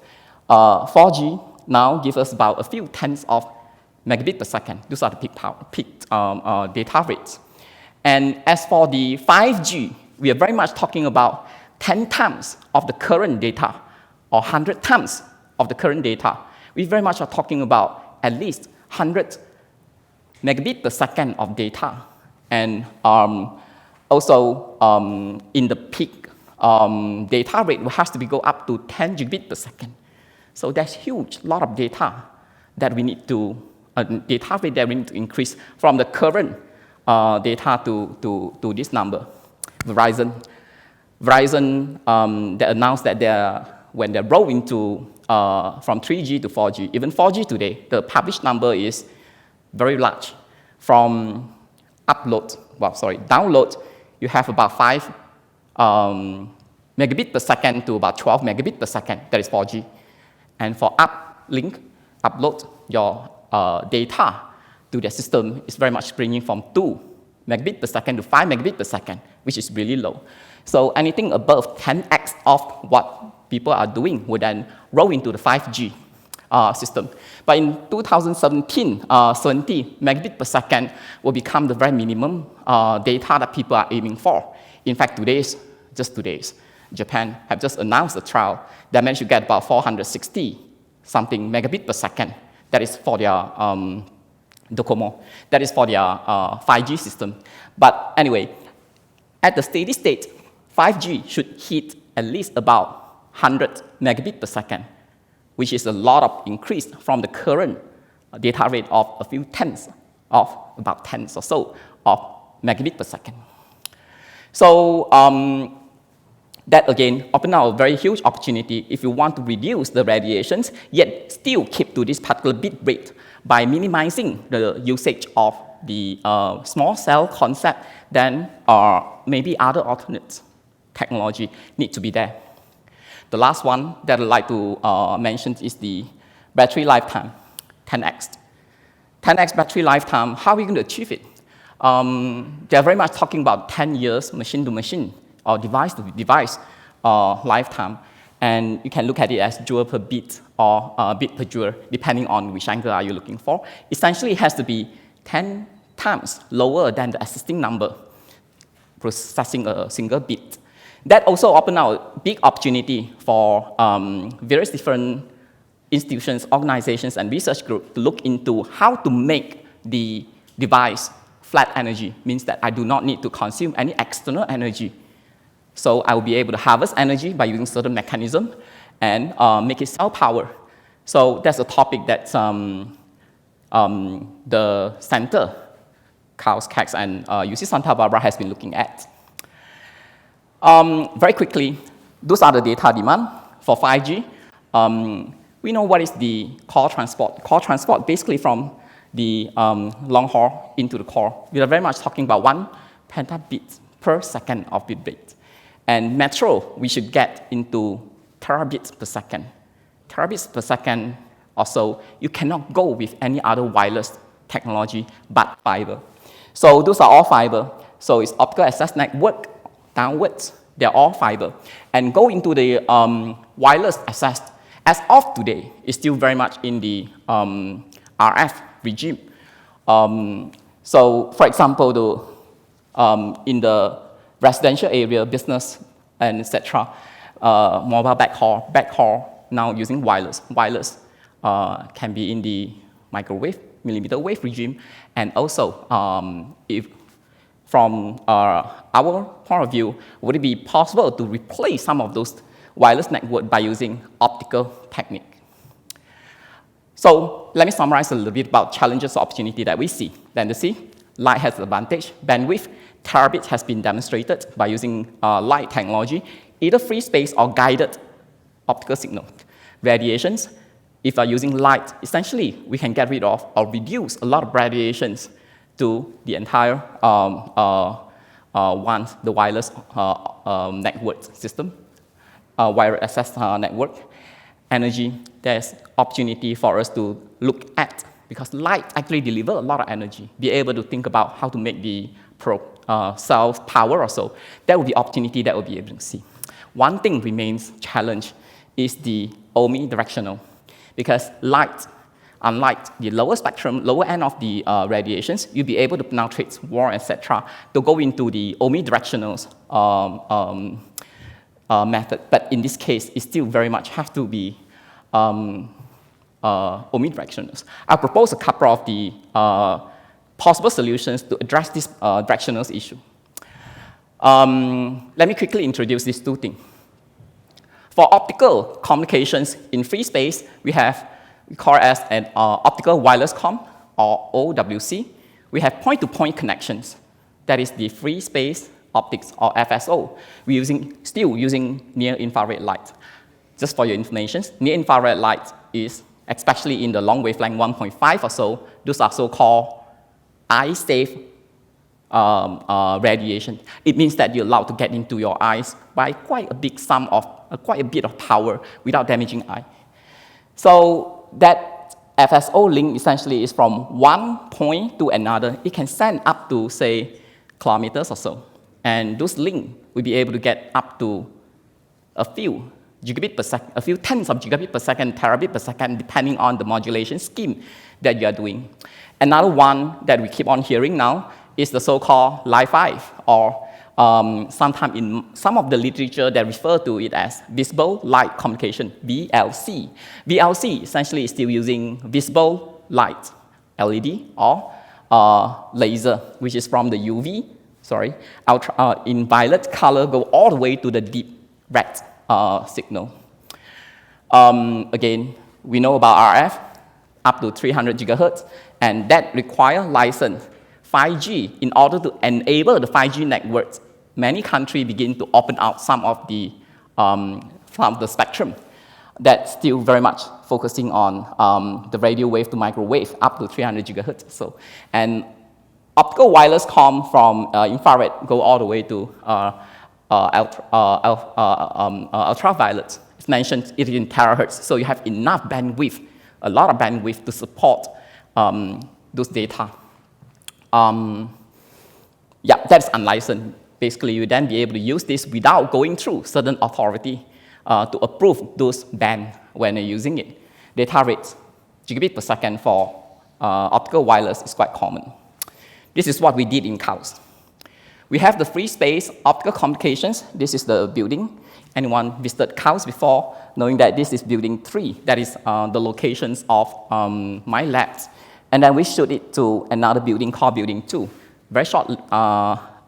4G now gives us about a few tenths of megabit per second. Those are the peak data rates. And as for the 5G, we are very much talking about 10 times of the current data or 100 times of the current data. We very much are talking about at least 100 megabit per second of data. And also in the peak data rate has to go up to 10 gigabit per second. So that's huge, lot of data that we need to, data rate that we need to increase from the current data to this number. Verizon, they announced that when they roll into from 3G to 4G, even 4G today, the published number is very large. From download, you have about 5 megabit per second to about 12 megabit per second, that is 4G. And for upload your data to the system is very much ranging from 2 megabit per second to 5 megabit per second, which is really low. So anything above 10x of what people are doing would then roll into the 5G system. But in 2017, 70 megabit per second will become the very minimum data that people are aiming for. In fact, Japan have just announced a trial that managed to get about 460 something megabit per second. That is for their Docomo. That is for their 5G system. But anyway, at the steady state, 5G should hit at least about 100 megabit per second, which is a lot of increase from the current data rate of a few tenths of about tenths or so of megabit per second. So that again opened up a very huge opportunity if you want to reduce the radiations, yet still keep to this particular bit rate by minimizing the usage of the small cell concept, then maybe other alternate technology need to be there. The last one that I'd like to mention is the battery lifetime, 10x. 10x battery lifetime, how are we going to achieve it? They're very much talking about 10 years machine to machine or device to device lifetime. And you can look at it as joule per bit or bit per joule, depending on which angle are you looking for. Essentially, it has to be 10 times lower than the existing number, processing a single bit. That also opened out a big opportunity for various different institutions, organizations, and research groups to look into how to make the device flat energy, means that I do not need to consume any external energy. So I will be able to harvest energy by using certain mechanism and make it cell power. So that's a topic that the center, Carlos Cax and UC Santa Barbara has been looking at. Very quickly, those are the data demand for 5G. We know what is the core transport. Core transport basically from the long haul into the core. We are very much talking about 1 pentabit per second of bit rate. And metro, we should get into terabits per second. terabits per second or so, you cannot go with any other wireless technology but fiber. So those are all fiber. So it's optical access network downwards. They're all fiber. And go into the wireless access. As of today, it's still very much in the RF regime. So for example, in the residential area, business, and etc., mobile backhaul now using wireless. Wireless can be in the microwave, millimeter wave regime, and also if from our point of view, would it be possible to replace some of those wireless networks by using optical technique? So let me summarize a little bit about challenges or opportunity that we see. Tendency, light has advantage. Bandwidth, terabit has been demonstrated by using light technology, either free space or guided optical signal. Radiations, if we're using light, essentially we can get rid of or reduce a lot of radiations to the entire the wireless network system, wireless access network. Energy, there's opportunity for us to look at, because light actually delivers a lot of energy, be able to think about how to make the cells power or so. That would be opportunity that we'll be able to see. One thing remains challenge is the omnidirectional, because light, unlike the lower spectrum, lower end of the radiations, you'll be able to penetrate wall, etc., to go into the omnidirectional method. But in this case, it still very much have to be omnidirectional. I propose a couple of the possible solutions to address this directional issue. Let me quickly introduce these two things. For optical communications in free space, we call it as an optical wireless comm, or OWC. We have point-to-point connections. That is the free space optics, or FSO. We're still using near-infrared light. Just for your information, near-infrared light is, especially in the long wavelength 1.5 or so, those are so-called eye-safe radiation. It means that you're allowed to get into your eyes by quite a big bit of power without damaging eye. So that FSO link essentially is from one point to another. It can send up to, say, kilometers or so. And those links will be able to get up to a few gigabit per second, a few tens of gigabit per second, terabit per second, depending on the modulation scheme that you are doing. Another one that we keep on hearing now is the so-called Li-Fi, or sometimes in some of the literature that refer to it as visible light communication, VLC. VLC essentially is still using visible light, LED, or laser, which is from the UV, in violet color, go all the way to the deep red signal. Again, we know about RF, up to 300 gigahertz, and that requires license. 5G, in order to enable the 5G networks, many countries begin to open out some of the spectrum. That's still very much focusing on the radio wave to microwave, up to 300 gigahertz. So, and optical wireless comm from infrared go all the way to ultraviolet. It's mentioned it in terahertz, so you have enough bandwidth, a lot of bandwidth to support those data. That's unlicensed. Basically, you then be able to use this without going through certain authority to approve those bands when you're using it. Data rates, gigabit per second for optical wireless is quite common. This is what we did in KAUST. We have the free space optical communications. This is the building. Anyone visited KAUST before, knowing that this is building 3. That is the locations of my labs. And then we showed it to another building called building 2. Very short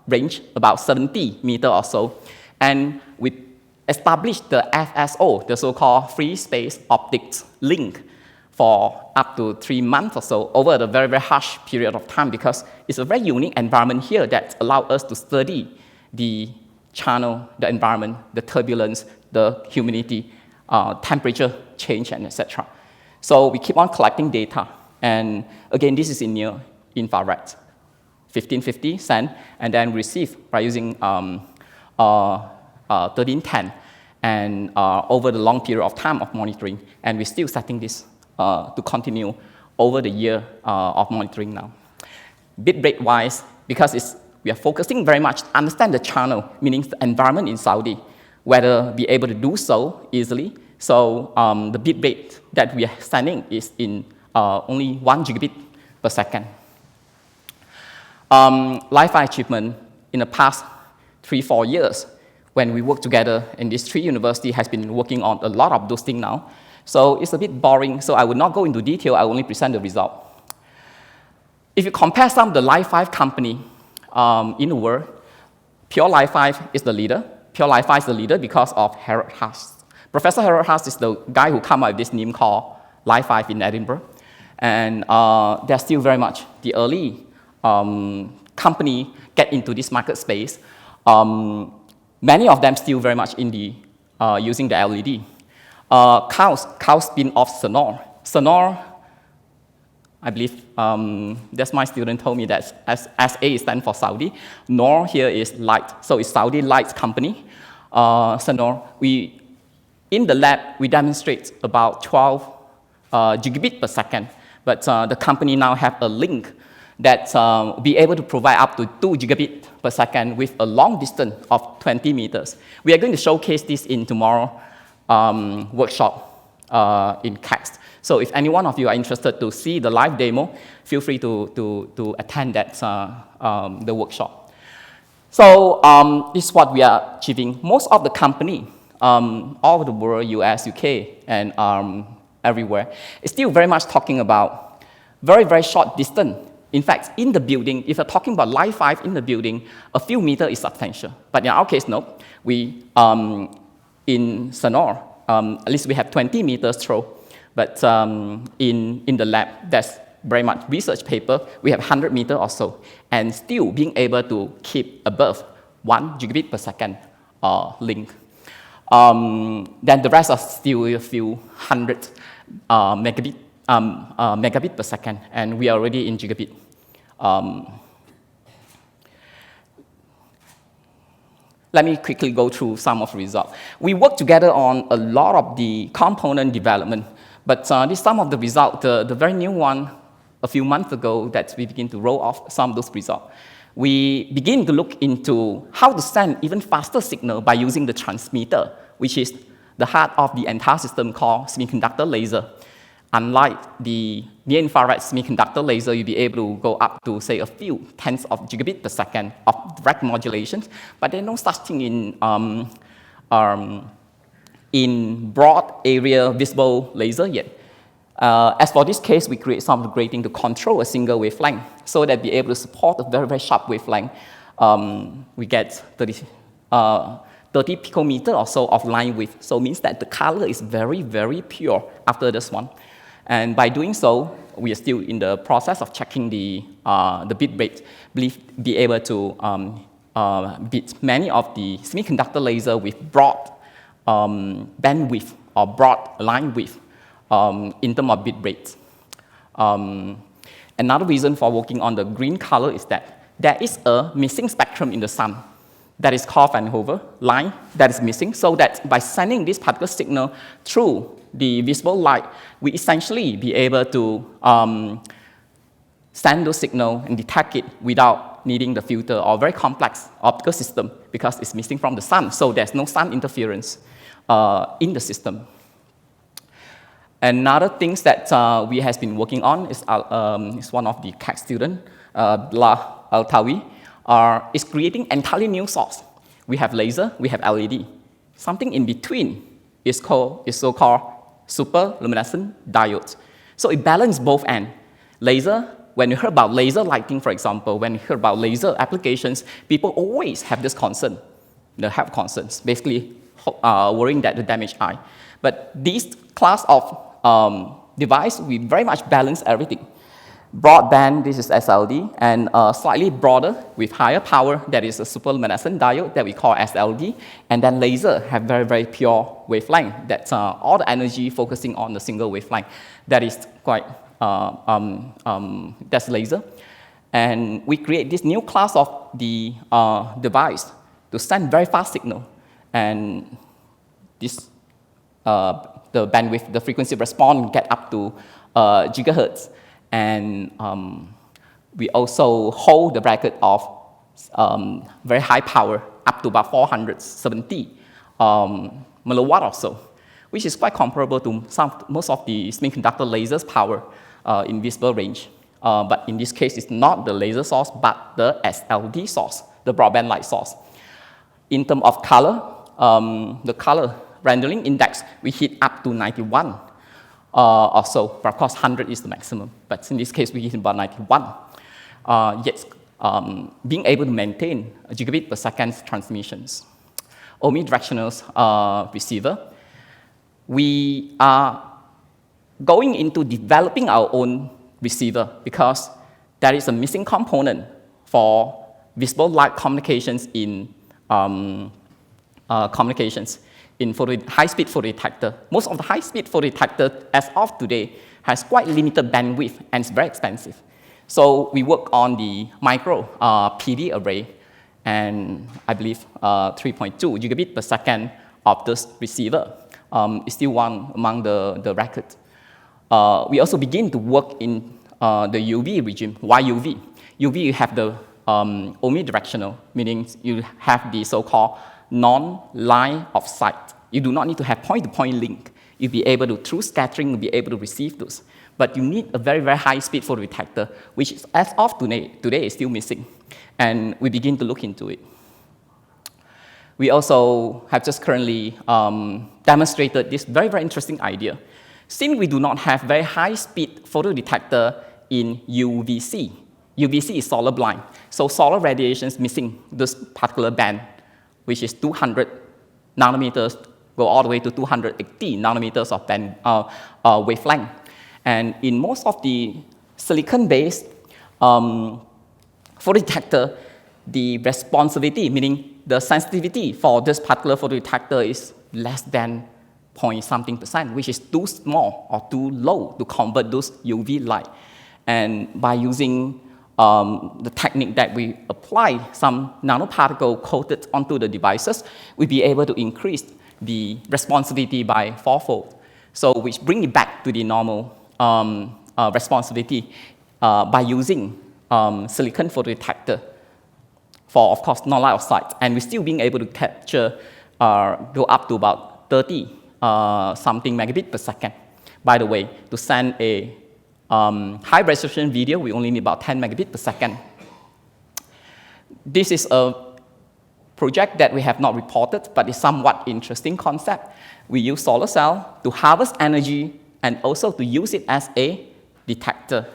range, about 70 meters or so. And we established the FSO, the so-called free space optics link, for up to 3 months or so over a very, very harsh period of time, because it's a very unique environment here that allows us to study the channel, the environment, the turbulence, the humidity, temperature change, and etc. So we keep on collecting data. And again, this is in near infrared, 1550 send, and then receive by using 1310. and over the long period of time of monitoring, and we're still setting this to continue over the year of monitoring now. Bit rate wise, because we are focusing very much to understand the channel, meaning the environment in Saudi, whether be able to do so easily. So the bit rate that we are sending is in only 1 gigabit per second. Wi-Fi achievement in the past 3-4 years, when we work together in these 3 universities, has been working on a lot of those things now. So it's a bit boring, so I will not go into detail, I will only present the result. If you compare some of the Wi-Fi company in the world, Pure Wi-Fi is the leader. Pure Wi-Fi is the leader because of Harold Haas. Professor Harold Haas is the guy who came up with this name called Wi-Fi in Edinburgh. And they're still very much the early company get into this market space. Many of them still very much in the using the LED. Cow spin off Sonor. Sonor, I believe, that's my student told me that SA stands for Saudi. Nor here is light, so it's Saudi Light Company. Sonor, in the lab, we demonstrate about 12 gigabit per second, but the company now have a link that will be able to provide up to 2 gigabit per second with a long distance of 20 meters. We are going to showcase this in tomorrow workshop in CAX. So if any one of you are interested to see the live demo, feel free to attend that, the workshop. So this is what we are achieving. Most of the company, all over the world, US, UK, and everywhere, is still very much talking about very, very short distance. In fact, in the building, if you're talking about Wi-Fi in the building, a few meters is substantial. But in our case, no. We, in Sonor, at least we have 20 meters throw. But in the lab, that's very much research paper. We have 100 meters or so, and still being able to keep above 1 gigabit per second link. Then the rest are still a few hundred megabit per second, and we are already in gigabit. Let me quickly go through some of the results. We work together on a lot of the component development, but this some of the results, the very new one a few months ago that we begin to roll off some of those results. We begin to look into how to send even faster signal by using the transmitter, which is the heart of the entire system called semiconductor laser. Unlike the near-infrared semiconductor laser, you'll be able to go up to, say, a few tens of gigabit per second of direct modulations, but there's no such thing in broad area visible laser yet. As for this case, we create some grating to control a single wavelength so that be able to support a very, very sharp wavelength. We get 30 picometer or so of line width, so it means that the color is very, very pure after this one. And by doing so, we are still in the process of checking the bit rate, be able to bit many of the semiconductor laser with broad bandwidth or broad line width in terms of bit rate. Another reason for working on the green color is that there is a missing spectrum in the sun that is called Van Hove line that is missing, so that by sending this particular signal through the visible light, we essentially be able to send those signal and detect it without needing the filter or very complex optical system because it's missing from the sun, so there's no sun interference in the system. Another thing that we has been working on is one of the CAC students, Al-Tawi, is creating entirely new source. We have laser, we have LED. Something in between is so-called superluminescent diodes. So it balances both ends. Laser, when you heard about laser lighting, for example, when you heard about laser applications, people always have this concern, the health concerns, basically worrying that the damage eye. But this class of device, we very much balance everything. Broadband, this is SLD, and slightly broader with higher power, that is a superluminescent diode that we call SLD, and then laser have very, very pure wavelength, that's all the energy focusing on the single wavelength. That is quite, that's laser. And we create this new class of the device to send very fast signal. And this the bandwidth, the frequency response get up to gigahertz. And we also hold the record of very high power, up to about 470 milliwatt or so, which is quite comparable to most of the semiconductor lasers power in visible range. But in this case, it's not the laser source, but the SLD source, the broadband light source. In terms of color, the color rendering index, we hit up to 91 or so. But of course, 100 is the maximum. But in this case, we hit about 91. Yet, being able to maintain a gigabit per second transmissions. Omnidirectional receiver. We are going into developing our own receiver because there is a missing component for visible light communications in high-speed photodetector. Most of the high-speed photodetector, as of today, has quite limited bandwidth and it's very expensive. So we work on the micro PD array, and I believe 3.2 gigabit per second of this receiver is still one among the records. We also begin to work in the UV regime. Why UV? UV, you have the omnidirectional, meaning you have the so-called non-line of sight. You do not need to have point-to-point link. You'll be able to, through scattering, you'll be able to receive those. But you need a very, very high-speed photodetector, which is, as of today is still missing. And we begin to look into it. We also have just currently demonstrated this very, very interesting idea. Since we do not have very high-speed photodetector in UVC, UVC is solar blind. So solar radiation is missing this particular band, which is 200 nanometers, go all the way to 280 nanometers of band wavelength. And in most of the silicon-based photodetector, the responsivity, meaning the sensitivity for this particular photodetector is less than .something%, which is too small or too low to convert those UV light. And by using the technique that we apply some nanoparticle coated onto the devices, we'll be able to increase the responsivity by 4-fold. So which bring it back to the normal responsivity by using silicon photodetector for, of course, non-line of sight. And we're still being able to capture, go up to about 30 something megabit per second. By the way, to send a high resolution video, we only need about 10 megabit per second. This is a project that we have not reported, but it's somewhat interesting concept. We use solar cell to harvest energy and also to use it as a detector.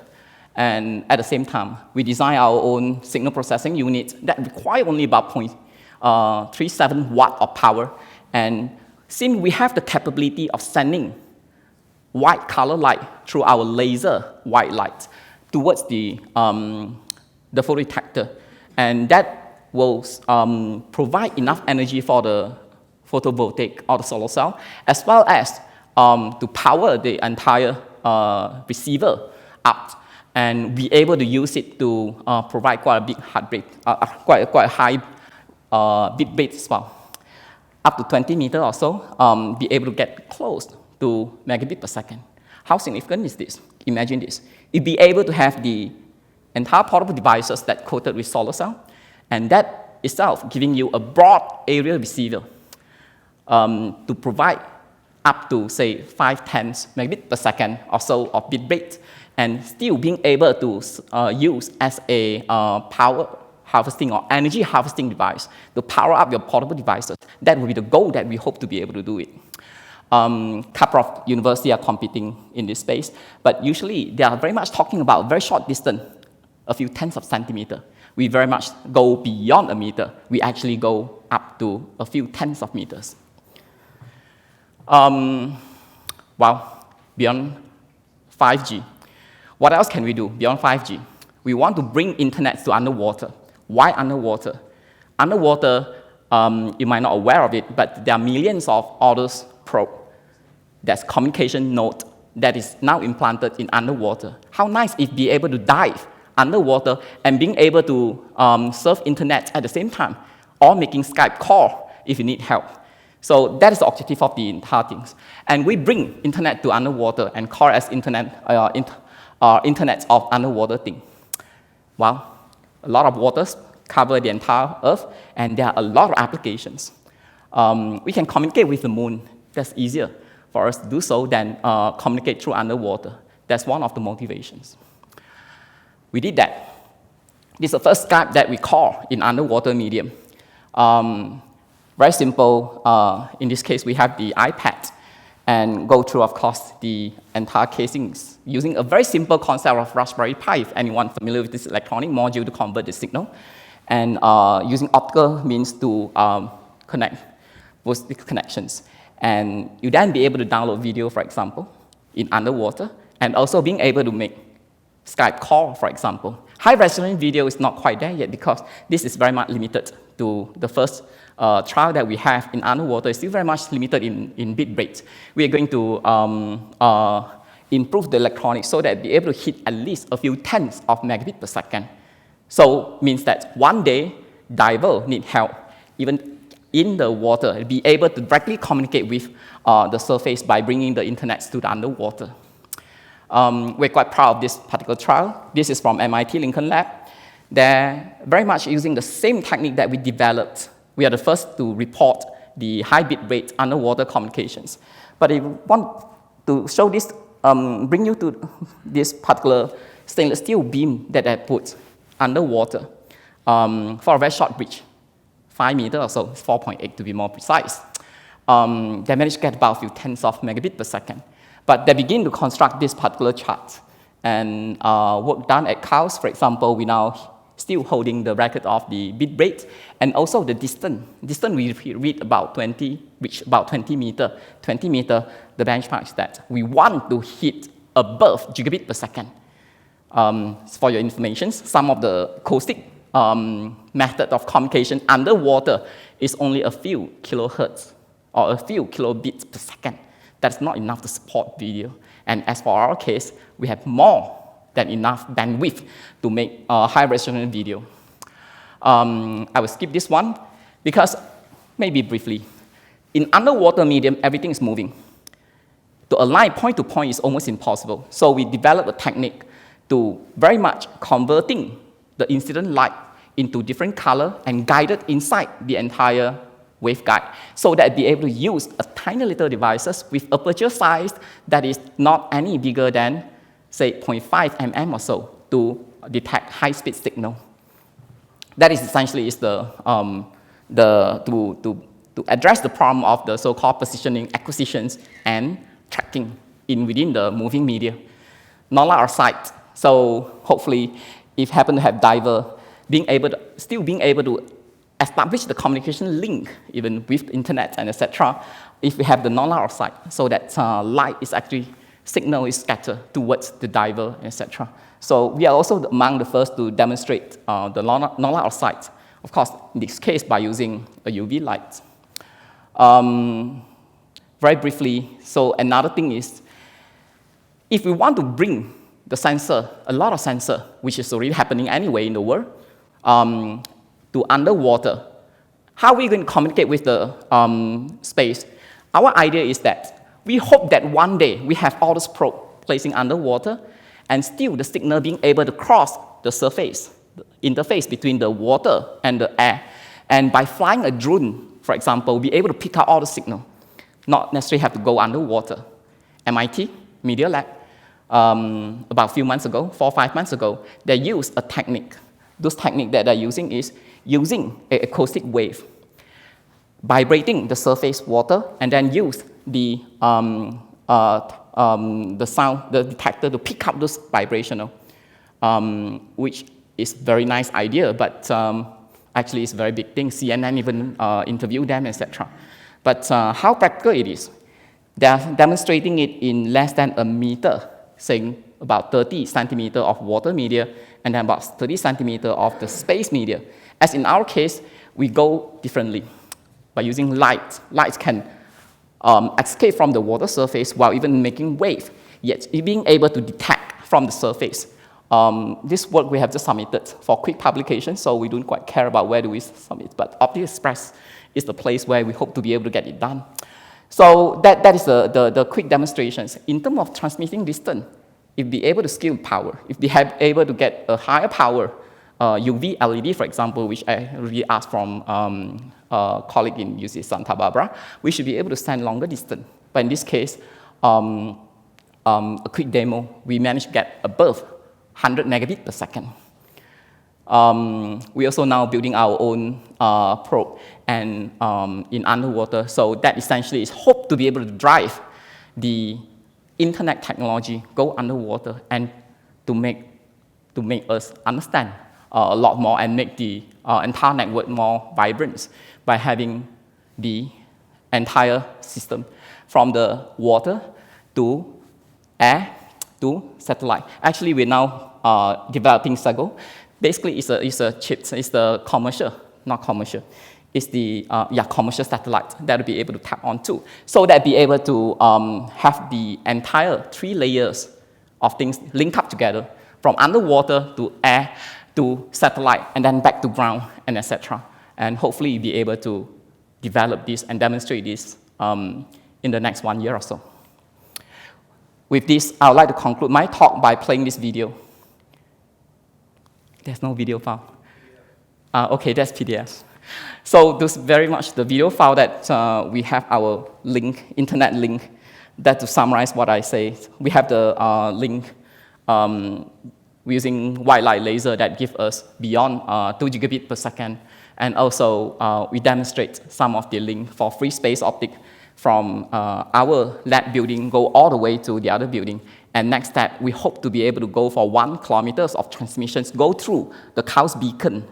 And at the same time, we design our own signal processing unit that require only about 0.37 watt of power. And since we have the capability of sending white color light through our laser white light towards the photodetector, and that will provide enough energy for the photovoltaic or the solar cell, as well as to power the entire receiver up, and be able to use it to provide quite a big heart rate, quite a high bit rate as well, up to 20 meters or so, be able to get close to megabit per second. How significant is this? Imagine this. You'd be able to have the entire portable devices that coated with solar cell, and that itself giving you a broad area receiver to provide up to, say, 5/10 megabit per second or so of bit rate, and still being able to use as a power harvesting or energy harvesting device to power up your portable devices. That will be the goal that we hope to be able to do it. Couple of universities are competing in this space, but usually they are very much talking about very short distance, a few tens of centimeters. We very much go beyond a meter. We actually go up to a few tens of meters. Beyond 5G. What else can we do beyond 5G? We want to bring internet to underwater. Why underwater? Underwater, you might not be aware of it, but there are millions of others probe. That's communication node that is now implanted in underwater. How nice if be able to dive underwater and being able to surf internet at the same time, or making Skype call if you need help. So that is the objective of the entire things. And we bring internet to underwater and call it as internet of underwater thing. Well, a lot of waters cover the entire Earth, and there are a lot of applications. We can communicate with the moon. That's easier for us to do so than communicate through underwater. That's one of the motivations. We did that. This is the first Skype that we call in underwater medium. Very simple. In this case, we have the iPad and go through, of course, the entire casings using a very simple concept of Raspberry Pi, if anyone familiar with this electronic module to convert the signal, and using optical means to connect both the connections. And you then be able to download video, for example, in underwater, and also being able to make Skype call, for example. High-resolution video is not quite there yet because this is very much limited to the first trial that we have in underwater. Is still very much limited in bit rate. We are going to improve the electronics so that be able to hit at least a few tenths of megabit per second. So means that one day diver need help, even in the water, be able to directly communicate with the surface by bringing the internet to the underwater. We're quite proud of this particular trial. This is from MIT Lincoln Lab. They're very much using the same technique that we developed. We are the first to report the high bit rate underwater communications. But if you want to show this, bring you to this particular stainless steel beam that I put underwater for a very short bridge, 5 meters or so, 4.8 to be more precise. They managed to get about a few tenths of megabit per second. But they begin to construct this particular chart. And work done at CAUS, for example, we now still holding the record of the bit rate and also the distance. Distance we reach about 20 meters. 20 meters, the benchmark is that we want to hit above gigabit per second. For your information, some of the acoustic method of communication underwater is only a few kilohertz or a few kilobits per second. That's not enough to support video. And as for our case, we have more than enough bandwidth to make high-resolution video. I will skip this one because, maybe briefly, in underwater medium, everything is moving. To align point to point is almost impossible. So we developed a technique to very much converting the incident light into different color and guided inside the entire waveguide, so that be able to use a tiny little devices with aperture size that is not any bigger than, say, 0.5 mm or so to detect high-speed signal. That is essentially is to address the problem of the so-called positioning, acquisitions, and tracking within the moving media. Non-line of sight. So hopefully, if happen to have diver, still being able to establish the communication link, even with the internet and etc., if we have the non-line of sight, so that light is actually, signal is scattered towards the diver, etc. So we are also among the first to demonstrate the non-line of sight, of course, in this case by using a UV light. Very briefly, so another thing is, if we want to bring the sensor, a lot of sensor, which is already happening anyway in the world, to underwater, how are we going to communicate with the space? Our idea is that we hope that one day we have all this probe placing underwater and still the signal being able to cross the surface, the interface between the water and the air. And by flying a drone, for example, be able to pick up all the signal, not necessarily have to go underwater. MIT Media Lab, about a few months ago, 4 or 5 months ago, they used a technique. This technique that they're using is using an acoustic wave, vibrating the surface water, and then use the sound, the detector to pick up this vibrational, which is very nice idea, but actually it's a very big thing. CNN even interviewed them, etc. But how practical it is? They're demonstrating it in less than a meter, saying about 30 centimeters of water media, and then about 30 centimeters of the space media. As in our case, we go differently by using light. Light can escape from the water surface while even making wave, yet being able to detect from the surface This work we have just submitted for quick publication, so we don't quite care about where do we submit, but Optical Express is the place where we hope to be able to get it done. So that is the quick demonstrations. In terms of transmitting distance, if we able to scale power, if we have able to get a higher power, UV LED, for example, which I really asked from a colleague in UC Santa Barbara, we should be able to send longer distance. But in this case, a quick demo, we managed to get above 100 megabit per second. We also now building our own probe and in underwater. So that essentially is hope to be able to drive the internet technology go underwater and to make us understand a lot more and make the entire network more vibrant by having the entire system from the water to air to satellite. Actually, we're now developing Sago. Basically, it's a chip. It's the commercial, not commercial. It's the commercial satellite that will be able to tap onto, so that be able to have the entire 3 layers of things linked up together, from underwater to air to satellite, and then back to ground, and etc. And hopefully, be able to develop this and demonstrate this in the next 1 year or so. With this, I would like to conclude my talk by playing this video. There's no video file. Okay, that's PDF. So this is very much the video file that we have our link, internet link, that to summarize what I say. We have the link using white light laser that give us beyond 2 gigabit per second. And also we demonstrate some of the link for free space optic from our lab building, go all the way to the other building. And next step, we hope to be able to go for 1 kilometer of transmissions, go through the Chaos beacon.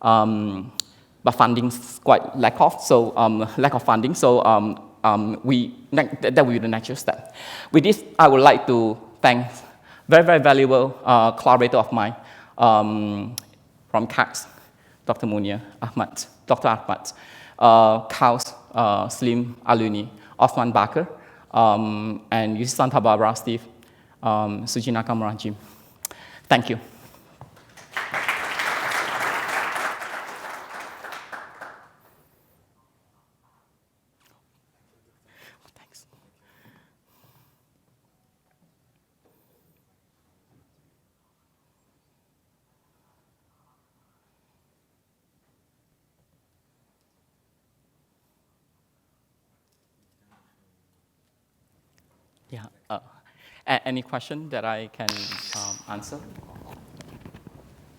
But funding is quite lack of funding. So that will be the next step. With this, I would like to thank very, very valuable collaborator of mine from CACS, Dr. Munir Ahmad, Dr. Ahmad, Chaos, Slim Aluni, Osman Bakr, and UC Santa Barbara, Steve, Suji Nakamura, Jim. Thank you. Thanks. Yeah. Any question that I can answer?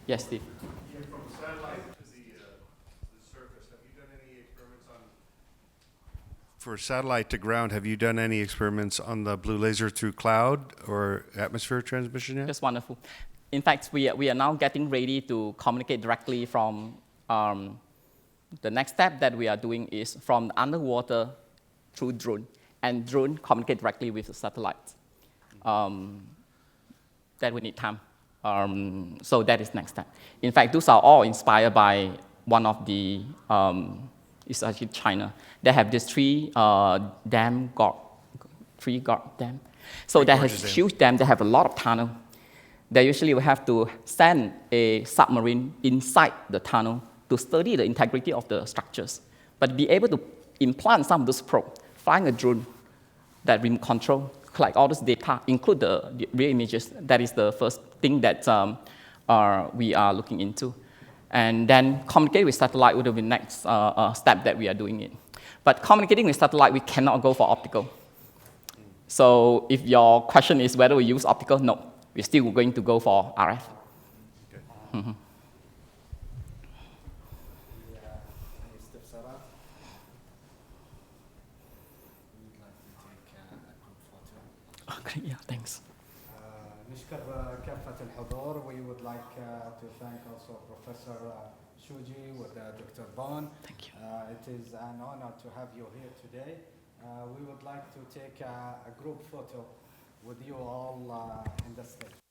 Yes, Steve. Yeah, from satellite to the surface, have you done any experiments on? For satellite to ground, have you done any experiments on the blue laser through cloud or atmosphere transmission yet? That's wonderful. In fact, we are now getting ready to communicate directly from the next step that we are doing is from underwater through drone, and drone communicate directly with the satellite. That we need time. So that is next step. In fact, those are all inspired by one of the, it's actually China. They have this three gorge dam. So they have huge dam, they have a lot of tunnel. They usually will have to send a submarine inside the tunnel to study the integrity of the structures, but be able to implant some of those probes, flying a drone that remote control, collect all this data, include the real images. That is the first thing that we are looking into. And then communicate with satellite would be the next step that we are doing it. But communicating with satellite, we cannot go for optical. So if your question is whether we use optical, no. We're still going to go for RF. Okay. Mm-hmm. Okay, yeah, thanks. نشكر كافة الحضور. We would like to thank also Professor Shouji with Dr. Bon. Thank you. It is an honor to have you here today. We would like to take a group photo with you all in the stage.